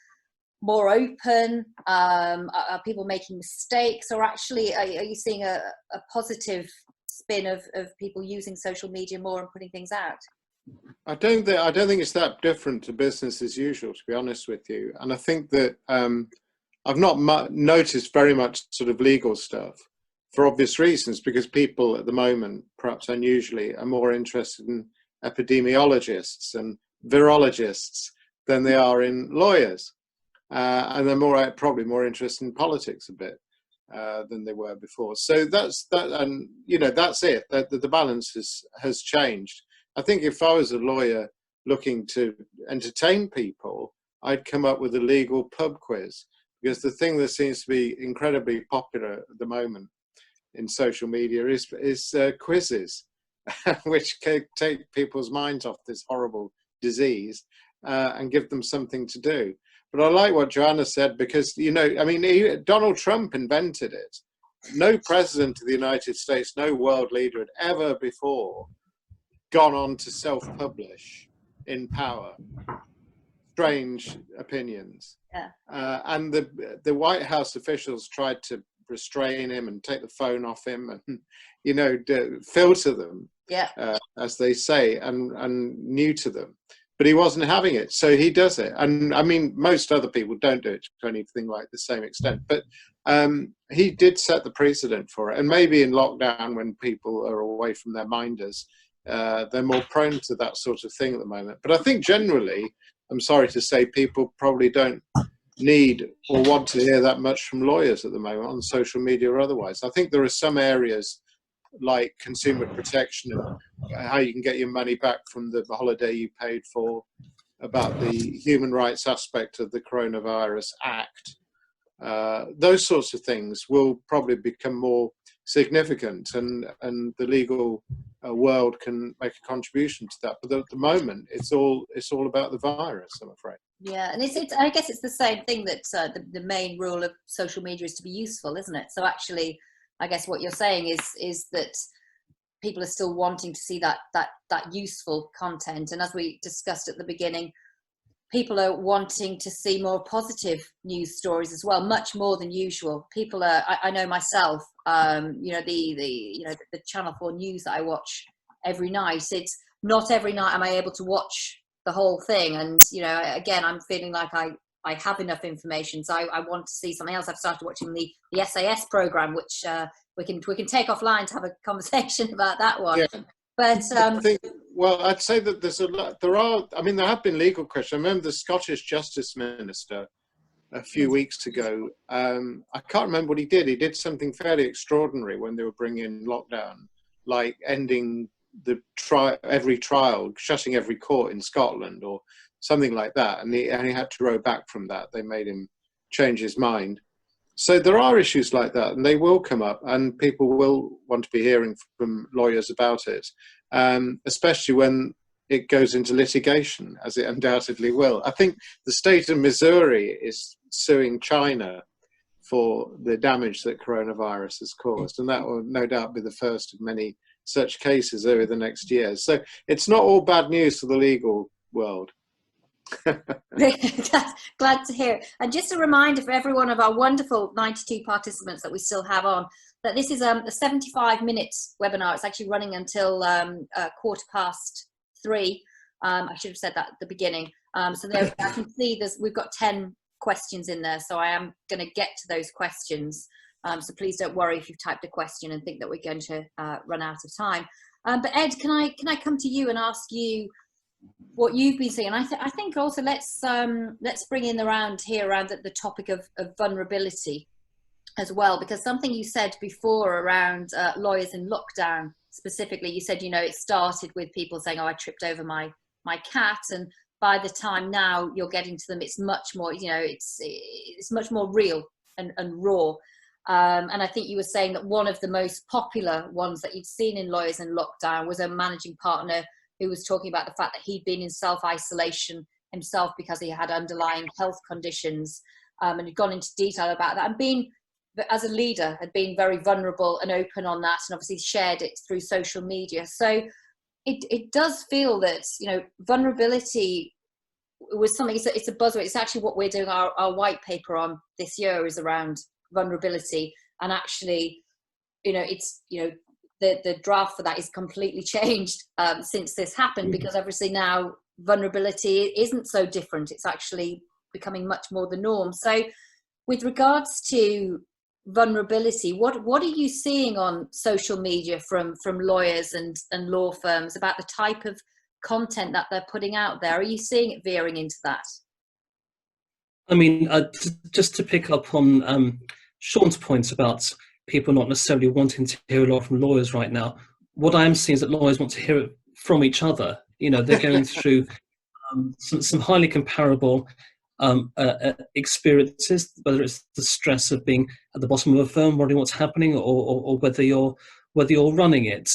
more open? Are people making mistakes, or actually are you seeing a positive spin of people using social media more and putting things out? I don't think it's that different to business as usual, to be honest with you. And I think that I've not noticed very much sort of legal stuff for obvious reasons, because people at the moment, perhaps unusually, are more interested in epidemiologists and virologists than they are in lawyers. And they're probably more interested in politics a bit than they were before. So that's that, and that's it. The balance has changed. I think if I was a lawyer looking to entertain people, I'd come up with a legal pub quiz, because the thing that seems to be incredibly popular at the moment in social media is quizzes, which can take people's minds off this horrible disease and give them something to do. But I like what Joanna said, because, Donald Trump invented it. No president of the United States, no world leader had ever before gone on to self-publish in power strange opinions. Yeah. And the White House officials tried to restrain him and take the phone off him and, filter them, as they say, and neuter them. But he wasn't having it, so he does it. And I mean, most other people don't do it to anything like the same extent. But he did set the precedent for it. And maybe in lockdown, when people are away from their minders, they're more prone to that sort of thing at the moment. But I think generally, I'm sorry to say, people probably don't need or want to hear that much from lawyers at the moment on social media or otherwise. I think there are some areas like consumer protection and how you can get your money back from the holiday you paid for, about the human rights aspect of the Coronavirus Act. Those sorts of things will probably become more significant, and the legal world can make a contribution to that. But at the moment, it's all about the virus, I'm afraid. Yeah, and it's I guess it's the same thing that the main rule of social media is to be useful, isn't it? So actually, I guess what you're saying is that people are still wanting to see that useful content, and as we discussed at the beginning, people are wanting to see more positive news stories as well, much more than usual. People are, I know myself, the Channel 4 news that I watch every night, it's not every night am I able to watch the whole thing. And, again, I'm feeling like I have enough information, so I want to see something else. I've started watching the SAS program, which we can take offline to have a conversation about that one. Yeah. But I'd say that there's a lot. There have been legal questions. I remember the Scottish Justice Minister a few weeks ago. I can't remember what he did. He did something fairly extraordinary when they were bringing lockdown, like ending every trial, shutting every court in Scotland or something like that. And he had to row back from that. They made him change his mind. So there are issues like that, and they will come up, and people will want to be hearing from lawyers about it, especially when it goes into litigation, as it undoubtedly will. I think the state of Missouri is suing China for the damage that coronavirus has caused, and that will no doubt be the first of many such cases over the next year. So it's not all bad news for the legal world. Glad to hear it. And just a reminder for every one of our wonderful 92 participants that we still have on, that this is a 75-minute webinar. It's actually running until 3:15. I should have said that at the beginning. So there, I can see we've got 10 questions in there, so I am going to get to those questions. So please don't worry if you've typed a question and think that we're going to run out of time. But Ed, can I come to you and ask you what you've been seeing? And I think also let's bring in around the topic of vulnerability as well, because something you said before around lawyers in lockdown specifically, you said, it started with people saying, oh, I tripped over my cat, and by the time now you're getting to them, it's much more, it's much more real and raw. And I think you were saying that one of the most popular ones that you'd seen in lawyers in lockdown was a managing partner who was talking about the fact that he'd been in self-isolation himself because he had underlying health conditions, and had gone into detail about that, and being, as a leader, had been very vulnerable and open on that, and obviously shared it through social media. So it does feel that, vulnerability was something, it's a buzzword. It's actually what we're doing our white paper on this year, is around vulnerability. And actually, it's, the draft for that is completely changed since this happened, because obviously now vulnerability isn't so different. It's actually becoming much more the norm. So with regards to vulnerability, what are you seeing on social media from lawyers and law firms about the type of content that they're putting out there? Are you seeing it veering into that? I mean, just to pick up on Sean's points about people not necessarily wanting to hear a lot from lawyers right now, what I am seeing is that lawyers want to hear it from each other. They're going through some highly comparable experiences, whether it's the stress of being at the bottom of a firm, wondering what's happening, or whether you're running it.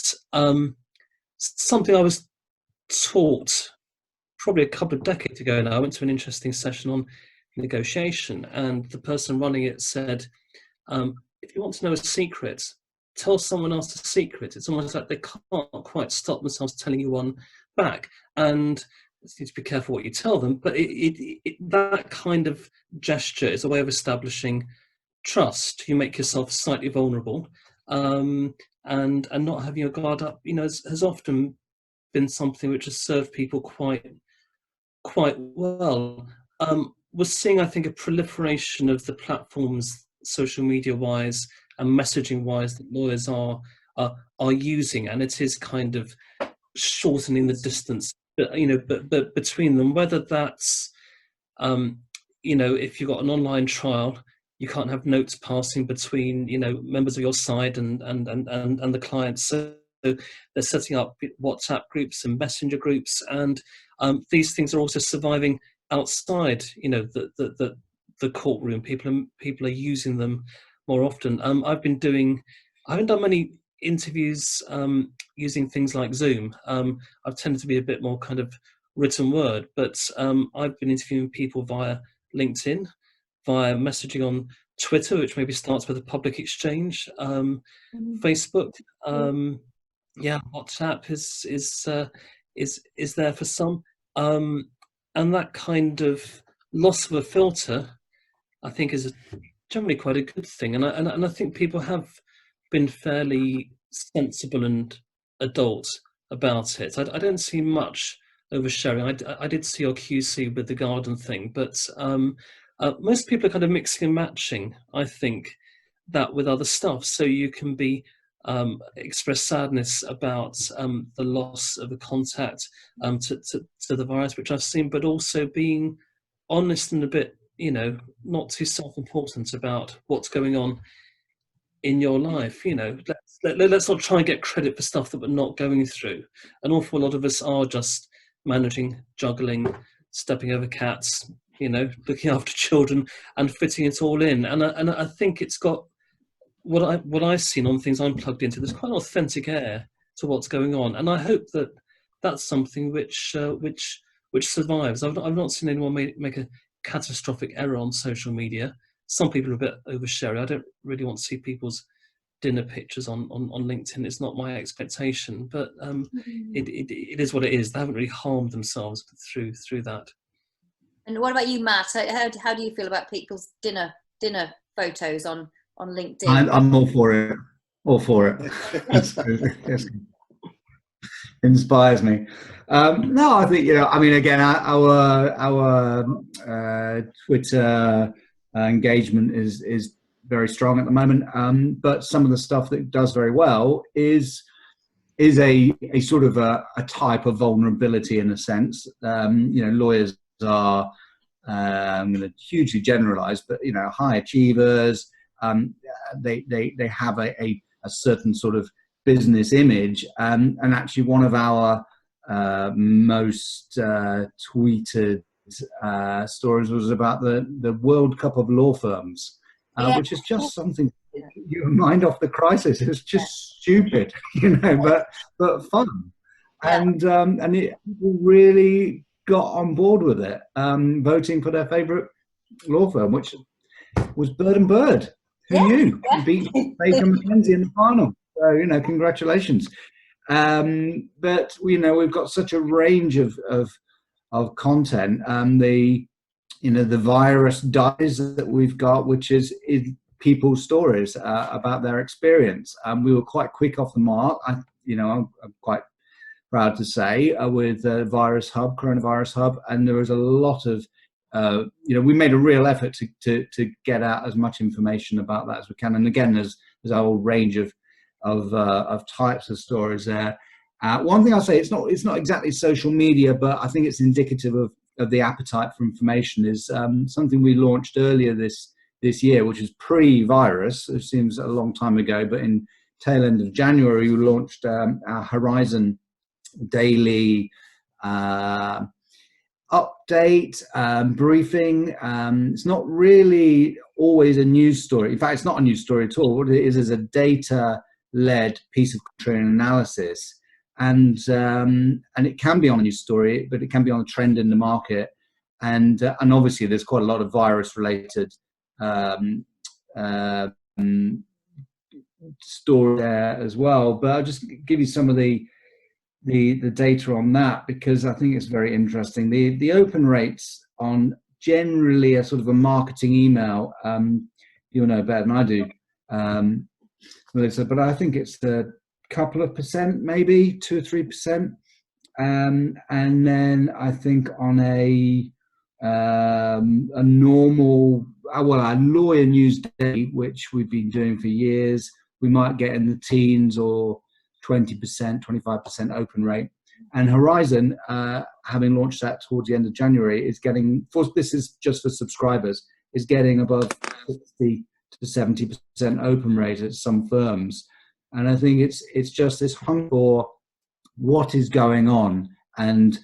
Something I was taught probably a couple of decades ago now. I went to an interesting session on negotiation, and the person running it said, if you want to know a secret, tell someone else a secret. It's almost like they can't quite stop themselves telling you one back. And you need to be careful what you tell them, but that kind of gesture is a way of establishing trust. You make yourself slightly vulnerable, and not having your guard up, has often been something which has served people quite well. We're seeing, I think, a proliferation of the platforms, social media wise and messaging wise, that lawyers are using, and it is kind of shortening the distance, but between them. Whether that's if you've got an online trial, you can't have notes passing between members of your side and the client. So they're setting up WhatsApp groups and messenger groups, and these things are also surviving outside the courtroom. People are using them more often. I haven't done many interviews using things like Zoom. I've tended to be a bit more kind of written word, but I've been interviewing people via LinkedIn, via messaging on Twitter, which maybe starts with a public exchange, Facebook, WhatsApp is there for some, and that kind of loss of a filter, I think, is generally quite a good thing. And I think people have been fairly sensible and adult about it. I don't see much oversharing. I did see your QC with the garden thing, but most people are kind of mixing and matching, I think, that with other stuff. So you can express sadness about the loss of a contact to the virus, which I've seen, but also being honest and a bit, not too self-important about what's going on in your life. Let's not try and get credit for stuff that we're not going through. An awful lot of us are just managing, juggling, stepping over cats, looking after children and fitting it all in. And I think it's got what I've seen on things I'm plugged into. There's quite an authentic air to what's going on, and I hope that that's something which survives. I've not seen anyone make a catastrophic error on social media. Some people are a bit oversharing. I don't really want to see people's dinner pictures on LinkedIn. It's not my expectation, but it is what it is. They haven't really harmed themselves through that. And what about you, Matt? How do you feel about people's dinner photos on LinkedIn? I'm all for it. All for it. It's inspires me. No, I think again, our Twitter engagement is very strong at the moment. But some of the stuff that it does very well is a sort of a type of vulnerability in a sense. Lawyers are, I'm going to hugely generalize, but high achievers. They have a certain sort of business image, and actually one of our most tweeted stories was about the World Cup of law firms, which is just something you mind off the crisis. It's just stupid, but fun, and it really got on board with it, voting for their favourite law firm, which was Bird and Bird. Who knew? Beat Baker McKenzie in the final. So, congratulations. But we've got such a range of of content. The virus dies that we've got, which is people's stories about their experience. We were quite quick off the mark. I'm quite proud to say, with Coronavirus Hub, and there was a lot of, we made a real effort to get out as much information about that as we can. And again, there's a whole range of types of stories there. One thing I'll say, it's not exactly social media, but I think it's indicative of the appetite for information, is something we launched earlier this year, which is pre-virus. It seems a long time ago, but in tail end of January, we launched our Horizon daily update briefing. It's not really always a news story. In fact, it's not a news story at all. What it is a data-led piece of contrarian analysis, and it can be on a news story, but it can be on a trend in the market, and obviously there's quite a lot of virus-related story there as well. But I'll just give you some of the data on that, because I think it's very interesting. The open rates on generally a sort of a marketing email, you'll know better than I do, Melissa, but I think it's a couple of percent, maybe 2 or 3%. And then I think on a normal, our lawyer news day, which we've been doing for years, we might get in the teens or 20%, 25% open rate. And Horizon, having launched that towards the end of January, is getting, this is just for subscribers, is getting above 60 to 70% open rate at some firms. And I think it's just this hunger for what is going on, and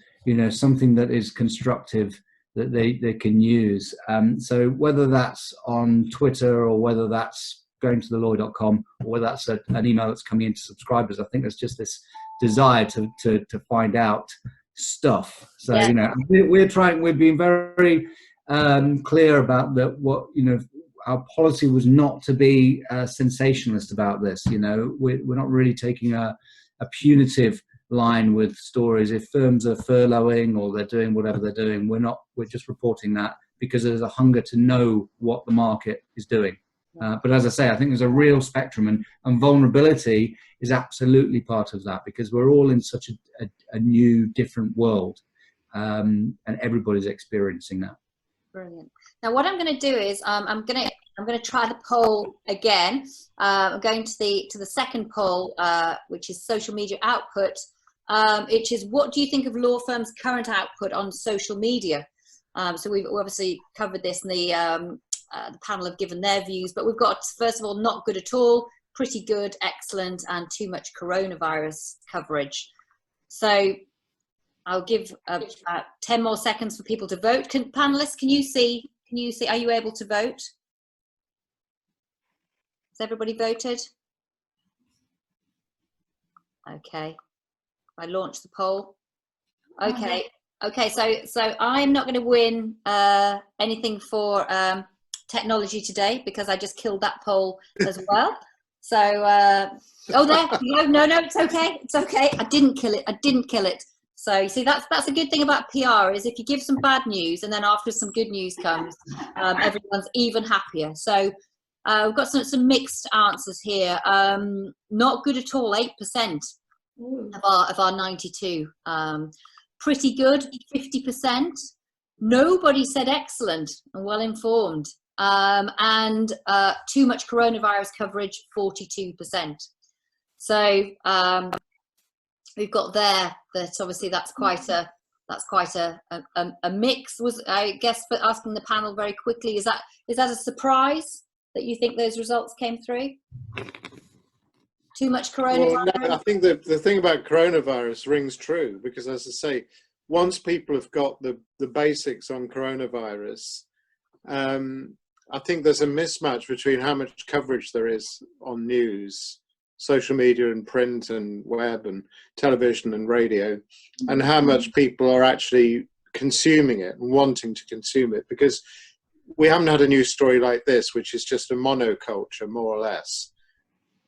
something that is constructive that they can use. So whether that's on Twitter, or whether that's going to thelawyer.com, or whether that's an email that's coming into subscribers, I think there's just this desire to find out stuff. So yeah. We've been very clear about that. Our policy was not to be sensationalist about this. We're not really taking a punitive line with stories. If firms are furloughing or they're doing whatever they're doing, we're just reporting that because there's a hunger to know what the market is doing. But as I say, I think there's a real spectrum, and vulnerability is absolutely part of that, because we're all in such a new, different world, and everybody's experiencing that. Brilliant. Now, what I'm going to do is I'm going to try the poll again. I'm going to the second poll, which is social media output, which is, what do you think of law firms' current output on social media? So we've obviously covered this, and the panel have given their views, but we've got, first of all, not good at all, pretty good, excellent, and too much coronavirus coverage. So I'll give 10 more seconds for people to vote. Panelists, can you see, are you able to vote? Has everybody voted? Okay, I launched the poll. Okay, so I'm not going to win anything for technology today, because I just killed that poll as well. So, no, it's okay. I didn't kill it. So you see, that's a good thing about PR, is if you give some bad news and then after some good news comes, everyone's even happier. So we've got some mixed answers here. Not good at all, 8% of our 92. Pretty good, 50%. Nobody said excellent and well informed. And too much coronavirus coverage, 42%. So we've got there that obviously that's quite a mix. Was, I guess, for asking the panel very quickly, is that a surprise that you think those results came through? Too much coronavirus? Well, no, I think the thing about coronavirus rings true, because, as I say, once people have got the basics on coronavirus, I think there's a mismatch between how much coverage there is on news, social media and print and web and television and radio, and how much people are actually consuming it and wanting to consume it, because we haven't had a news story like this, which is just a monoculture, more or less,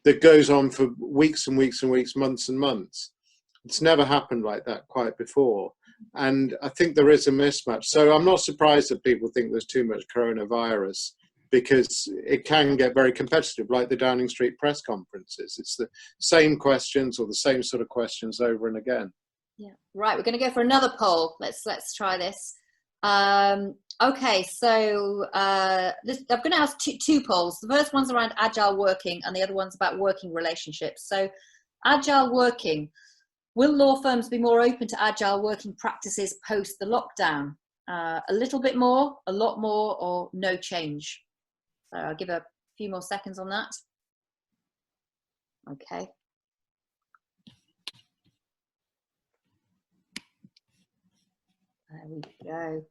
that goes on for weeks and weeks and weeks, months and months. It's never happened like that quite before. And I think there is a mismatch. So I'm not surprised that people think there's too much coronavirus, because it can get very competitive, like the Downing Street press conferences. It's the same questions or the same sort of questions over and again. Yeah, right. We're going to go for another poll. Let's try this. Okay, so I'm going to ask two polls. The first one's around agile working, and the other one's about working relationships. So, agile working. Will law firms be more open to agile working practices post the lockdown? A little bit more, a lot more, or no change? So I'll give a few more seconds on that. Okay. There we go.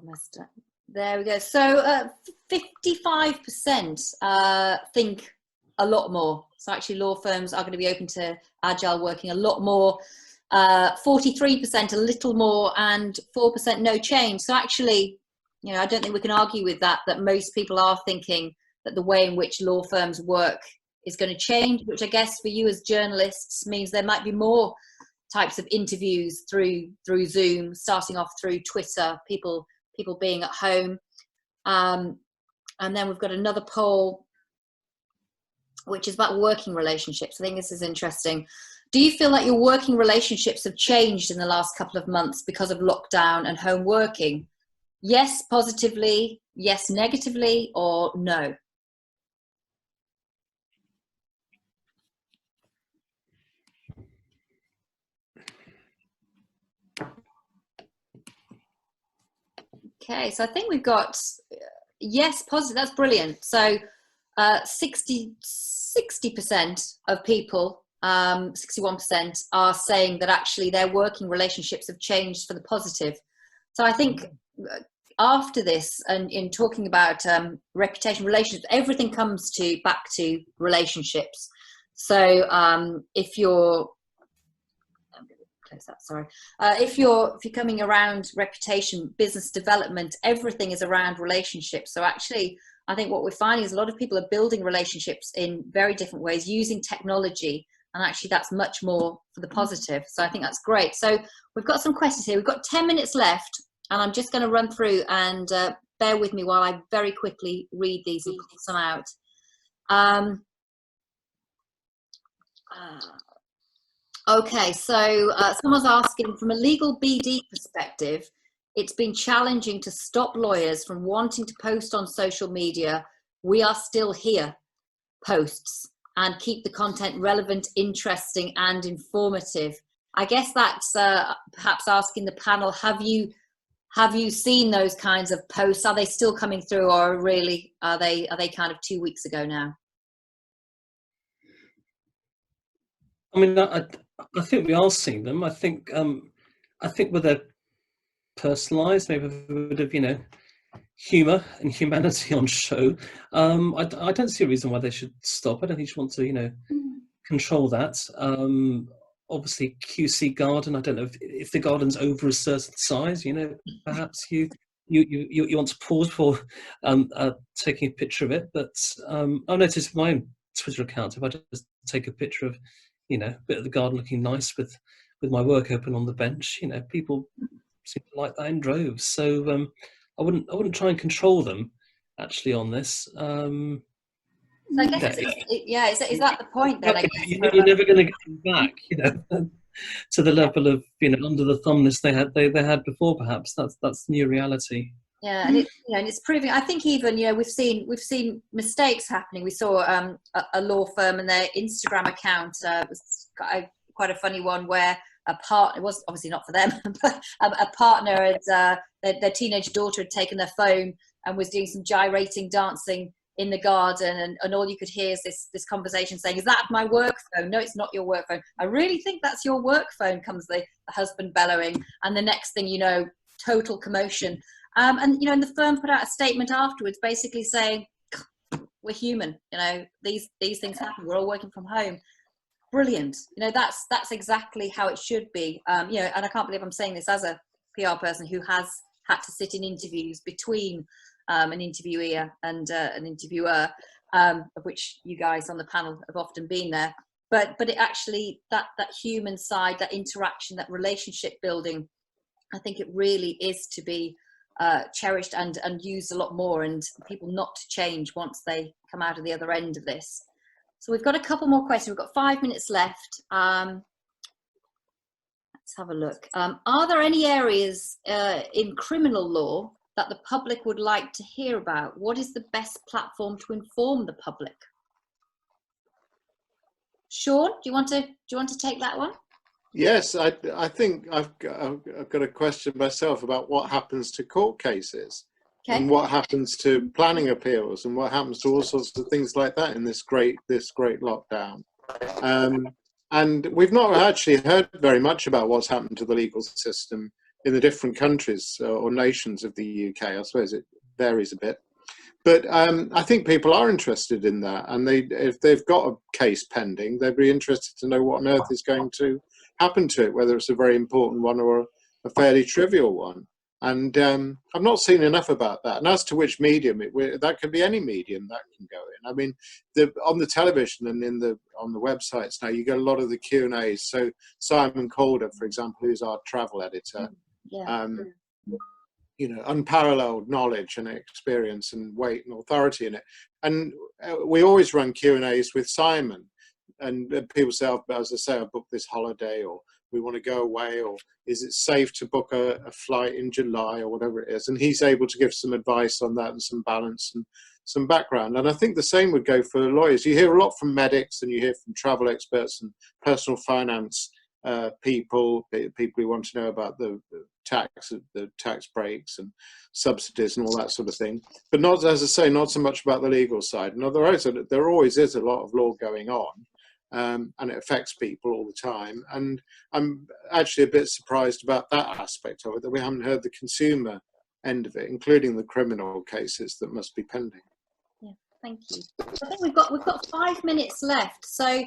Messed up. There we go. So 55% think a lot more. So actually law firms are going to be open to agile working a lot more. 43% a little more, and 4% no change. So actually, you know, I don't think we can argue with that most people are thinking that the way in which law firms work is going to change, which I guess for you as journalists means there might be more types of interviews through Zoom, starting off through Twitter, people being at home. And then we've got another poll, which is about working relationships. I think this is interesting. Do you feel like your working relationships have changed in the last couple of months because of lockdown and home working? Yes, positively, yes, negatively, or no? Okay, so I think we've got yes, positive. That's brilliant. So 60% of people, 61% are saying that actually their working relationships have changed for the positive. So I think after this, and in talking about reputation, relationships, everything comes back to relationships. So if you're if you're coming around reputation, business development, everything is around relationships. So actually, I think what we're finding is a lot of people are building relationships in very different ways using technology, and actually that's much more for the positive. So I think that's great. So we've got some questions here. We've got 10 minutes left, and I'm just going to run through, and bear with me while I very quickly read these and pull some out. Okay, so someone's asking, from a legal BD perspective, it's been challenging to stop lawyers from wanting to post on social media "we are still here" posts and keep the content relevant, interesting and informative. I guess that's perhaps asking the panel, have you seen those kinds of posts? Are they still coming through, or really are they kind of 2 weeks ago now? I mean, I think we are seeing them. I think where they're personalised, maybe with a bit of, you know, humour and humanity on show. I don't see a reason why they should stop. I don't think you want to, you know, control that. Obviously, QC garden. I don't know if the garden's over a certain size. You know, perhaps you want to pause before taking a picture of it. But I've noticed my own Twitter account, if I just take a picture of, you know, a bit of the garden looking nice with my work open on the bench, you know, people seem to like that in droves. So I wouldn't try and control them actually on this. So I guess is that the point then? I guess you're never going to get them back, you know, to the level of, you know, under the thumbness they had before. Perhaps that's the new reality. Yeah, and it's proving. I think even, you know, we've seen mistakes happening. We saw a law firm and their Instagram account was quite a funny one, where a partner, it was obviously not for them, but a partner had their teenage daughter had taken their phone and was doing some gyrating dancing in the garden, and all you could hear is this conversation saying, "Is that my work phone? No, it's not your work phone. I really think that's your work phone," comes the husband bellowing, and the next thing you know, total commotion. And you know, and the firm put out a statement afterwards, basically saying, "We're human. You know, these things happen. We're all working from home." Brilliant. You know, that's exactly how it should be. You know, and I can't believe I'm saying this as a PR person who has had to sit in interviews between an interviewee and an interviewer, of which you guys on the panel have often been there. but it actually, that human side, that interaction, that relationship building, I think it really is to be cherished and used a lot more, and people not to change once they come out of the other end of this. So we've got a couple more questions. We've got 5 minutes left. Let's have a look. Are there any areas in criminal law that the public would like to hear about? What is the best platform to inform the public? Sean, do you want to take that one? Yes, I think I've got a question myself about what happens to court cases, Okay. and what happens to planning appeals, and what happens to all sorts of things like that in this great lockdown. And we've not actually heard very much about what's happened to the legal system in the different countries or nations of the UK. I suppose it varies a bit. But I think people are interested in that, and if they've got a case pending, they'd be interested to know what on earth is going to happen to it, whether it's a very important one or a fairly trivial one. And I've not seen enough about that. And as to which medium, that could be any medium that can go in. I mean, on the television and on the websites now, you get a lot of the Q&As. So Simon Calder, for example, who's our travel editor, you know, unparalleled knowledge and experience and weight and authority in it. And we always run Q&As with Simon. And people say, as I say, I booked this holiday, or we want to go away, or is it safe to book a flight in July, or whatever it is. And he's able to give some advice on that and some balance and some background. And I think the same would go for lawyers. You hear a lot from medics, and you hear from travel experts and personal finance people who want to know about the tax breaks and subsidies and all that sort of thing. But not, as I say, not so much about the legal side. And there always is a lot of law going on. And it affects people all the time. And I'm actually a bit surprised about that aspect of it, that we haven't heard the consumer end of it, including the criminal cases that must be pending. Yeah, thank you. I think we've got 5 minutes left. So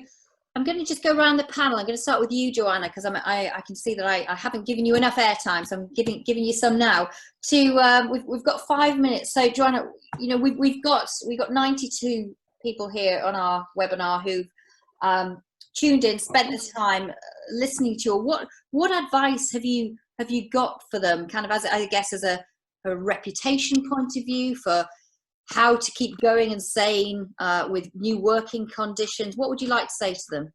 I'm going to just go around the panel. I'm going to start with you, Joanna, because I can see that I haven't given you enough airtime, so I'm giving you some now. We've got 5 minutes. So Joanna, you know, we've got 92 people here on our webinar who've tuned in, spent the time listening to you. What advice have you got for them, kind of, as I guess, as a reputation point of view, for how to keep going and sane with new working conditions? What would you like to say to them?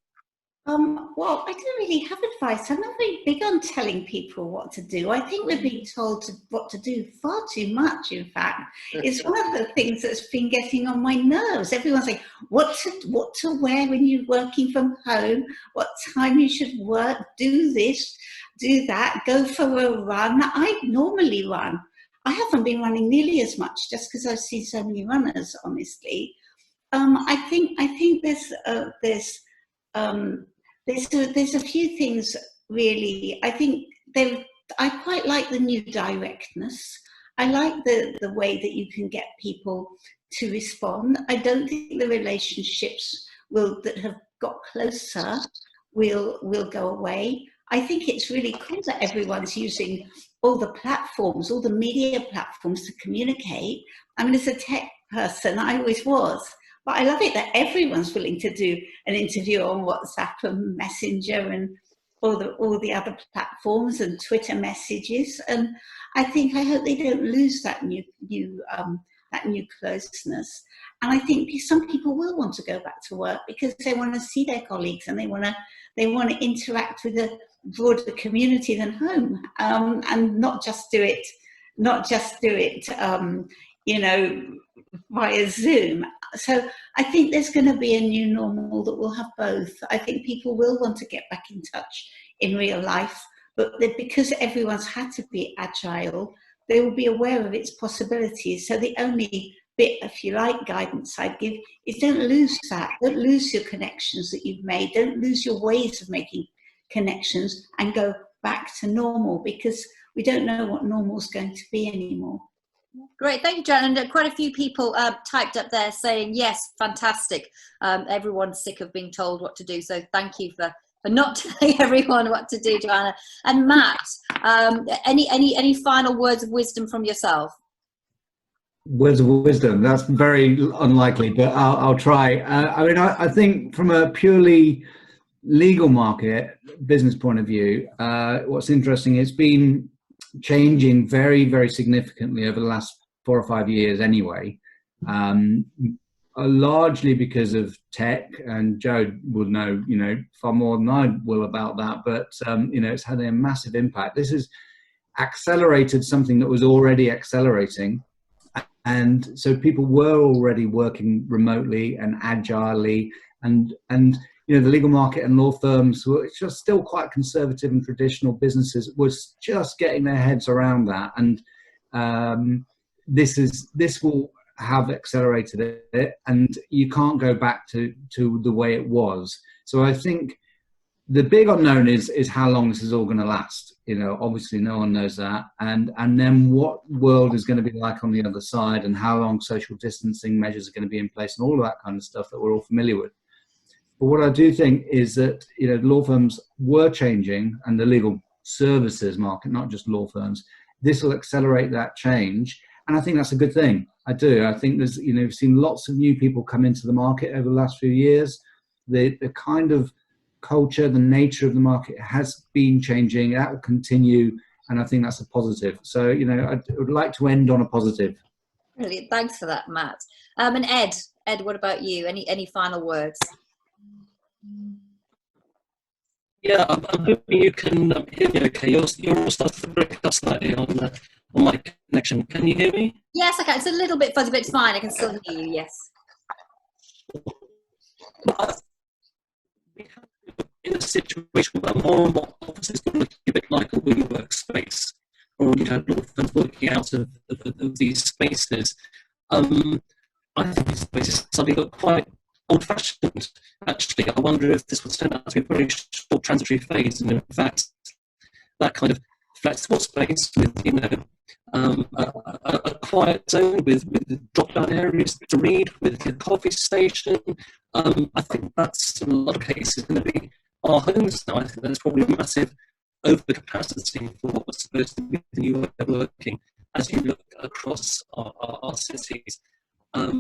Well, I don't really have advice. I'm not very big on telling people what to do. I think we're being told what to do far too much, in fact. It's one of the things that's been getting on my nerves. Everyone's saying what to wear when you're working from home, what time you should work, do this, do that, go for a run. I normally run. I haven't been running nearly as much just because I see so many runners, honestly. I think there's a few things, really. I think I quite like the new directness. I like the way that you can get people to respond. I don't think the relationships that have got closer will go away. I think it's really cool that everyone's using all the platforms, all the media platforms to communicate. I mean, as a tech person, I always was. But I love it that everyone's willing to do an interview on WhatsApp and Messenger and all the other platforms and Twitter messages. And I hope they don't lose that new closeness. And I think some people will want to go back to work because they want to see their colleagues and they want to interact with a broader community than home, and not just do it, you know, via Zoom. So I think there's going to be a new normal that will have both. I think people will want to get back in touch in real life, but because everyone's had to be agile, they will be aware of its possibilities. So the only bit, if you like, guidance I'd give is don't lose that. Don't lose your connections that you've made. Don't lose your ways of making connections and go back to normal, because we don't know what normal is going to be anymore. Great, thank you, Jan. And quite a few people typed up there saying, yes, fantastic. Everyone's sick of being told what to do. So thank you for not telling everyone what to do, Joanna. And Matt, any final words of wisdom from yourself? Words of wisdom. That's very unlikely, but I'll try. I mean, I think from a purely legal market business point of view, what's interesting, it's been changing very, very significantly over the last 4 or 5 years anyway, largely because of tech, and Joe would know, far more than I will about that, but, it's had a massive impact. This has accelerated something that was already accelerating. And so people were already working remotely and agilely, and the legal market and law firms were just still quite conservative and traditional businesses was just getting their heads around that. And this will have accelerated it, and you can't go back to the way it was. So I think the big unknown is how long this is all going to last. Obviously no one knows that, and then what world is going to be like on the other side, and how long social distancing measures are going to be in place, and all of that kind of stuff that we're all familiar with. But what I do think is that law firms were changing, and the legal services market, not just law firms, this will accelerate that change, and I think that's a good thing. I do. I think there's we've seen lots of new people come into the market over the last few years. The kind of culture, the nature of the market has been changing. That will continue, and I think that's a positive. So, I would like to end on a positive. Brilliant. Thanks for that, Matt. And Ed, what about you? Any final words? Yeah, I'm hoping you can hear me okay. You're all starting to break up slightly on my connection. Can you hear me? Yes, I can. It's a little bit fuzzy, but it's fine. I can still hear you, yes. We have in a situation where more and more offices are looking a bit like a WeWork space, or law firms working out of these spaces. I think these spaces suddenly look quite old-fashioned. Actually, I wonder if this would turn out to be a very short transitory phase, and in fact, that kind of flexible space with a quiet zone with drop-down areas to read, with your coffee station. I think that's in a lot of cases going to be our homes now. I think there's probably a massive overcapacity for what was supposed to be the new way of working as you look across our cities. I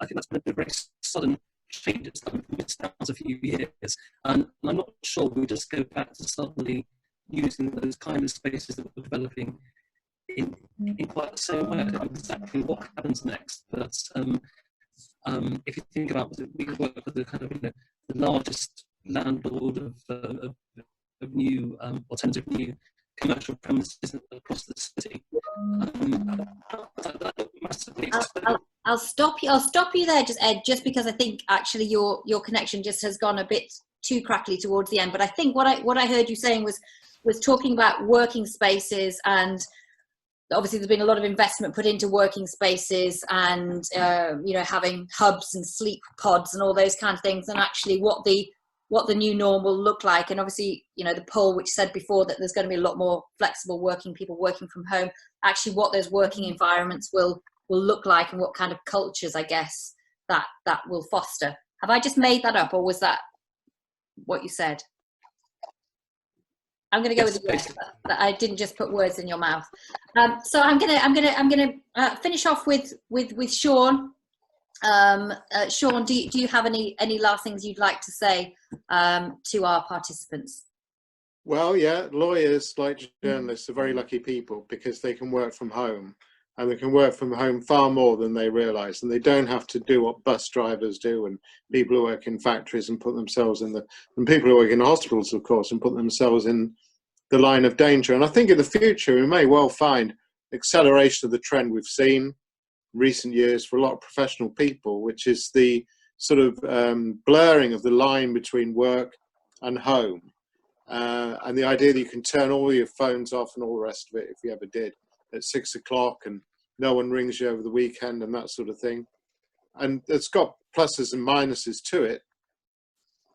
think that's been a very sudden change. It's done a few years, and I'm not sure we just go back to suddenly using those kind of spaces that we're developing in quite the same way. I don't know exactly what happens next, but if you think about it, we work with the kind of the largest landlord of new alternative new commercial premises across the city. I'll stop you there, Ed, just because I think actually your connection just has gone a bit too crackly towards the end. But I think what I heard you saying was talking about working spaces, and obviously there's been a lot of investment put into working spaces, and having hubs and sleep pods and all those kind of things, and actually what the new norm will look like. And obviously, the poll which said before that there's going to be a lot more flexible people working from home, actually what those working environments will look like, and what kind of cultures, I guess, that will foster. Have I just made that up, or was that what you said? I'm going to go with the yes. That I didn't just put words in your mouth. So I'm going to finish off with Sean. Sean, do you have any last things you'd like to say to our participants? Well, yeah, lawyers, like journalists, are very lucky people because they can work from home, and they can work from home far more than they realise, and they don't have to do what bus drivers do, and people who work in factories and put themselves and people who work in hospitals, of course, and put themselves in the line of danger. And I think in the future we may well find acceleration of the trend we've seen recent years for a lot of professional people, which is the sort of blurring of the line between work and home, and the idea that you can turn all your phones off and all the rest of it, if you ever did, at 6 o'clock, and no one rings you over the weekend and that sort of thing. And it's got pluses and minuses to it,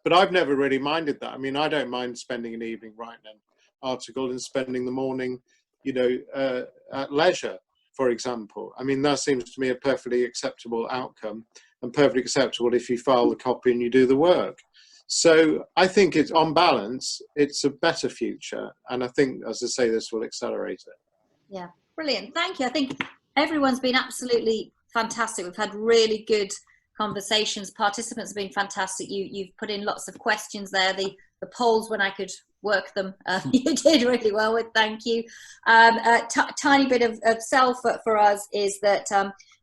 but I've never really minded that. I mean, I don't mind spending an evening writing an article and spending the morning, at leisure, for example. I mean, that seems to me a perfectly acceptable outcome, and perfectly acceptable if you file the copy and you do the work. So I think it's, on balance, it's a better future, and I think, as I say, this will accelerate it. Yeah, Brilliant. Thank you. I think everyone's been absolutely fantastic. We've had really good conversations. Participants have been fantastic. You've put in lots of questions there. The polls, when I could work them, you did really well with. Thank you. Tiny bit of sell for us is that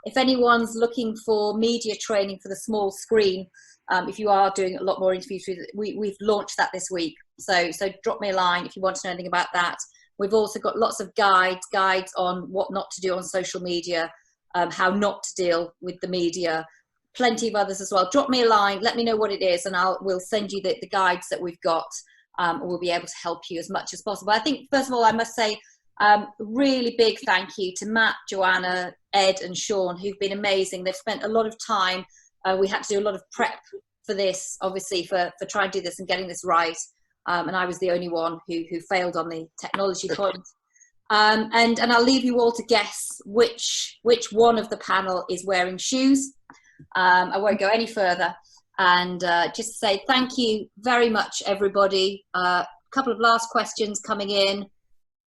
if anyone's looking for media training for the small screen, if you are doing a lot more interviews, we've launched that this week. So drop me a line if you want to know anything about that. We've also got lots of guides on what not to do on social media, how not to deal with the media, plenty of others as well. Drop me a line, let me know what it is, and we'll send you the guides that we've got, and we'll be able to help you as much as possible. I think, first of all, I must say, really big thank you to Matt, Joanna, Ed and Sean, who've been amazing. They've spent a lot of time. We had to do a lot of prep for this, obviously, for trying to do this and getting this right. And I was the only one who failed on the technology point. And I'll leave you all to guess which one of the panel is wearing shoes. I won't go any further. And just say thank you very much, everybody. A couple of last questions coming in,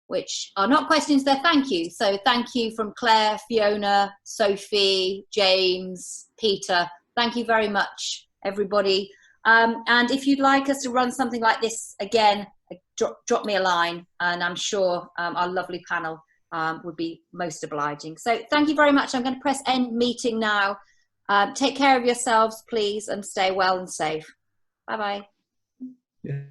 which are not questions, they're thank you. So thank you from Claire, Fiona, Sophie, James, Peter. Thank you very much, everybody. And if you'd like us to run something like this again, drop me a line, and I'm sure our lovely panel would be most obliging. So thank you very much. I'm going to press end meeting now. Take care of yourselves, please, and stay well and safe. Bye-bye. Yeah.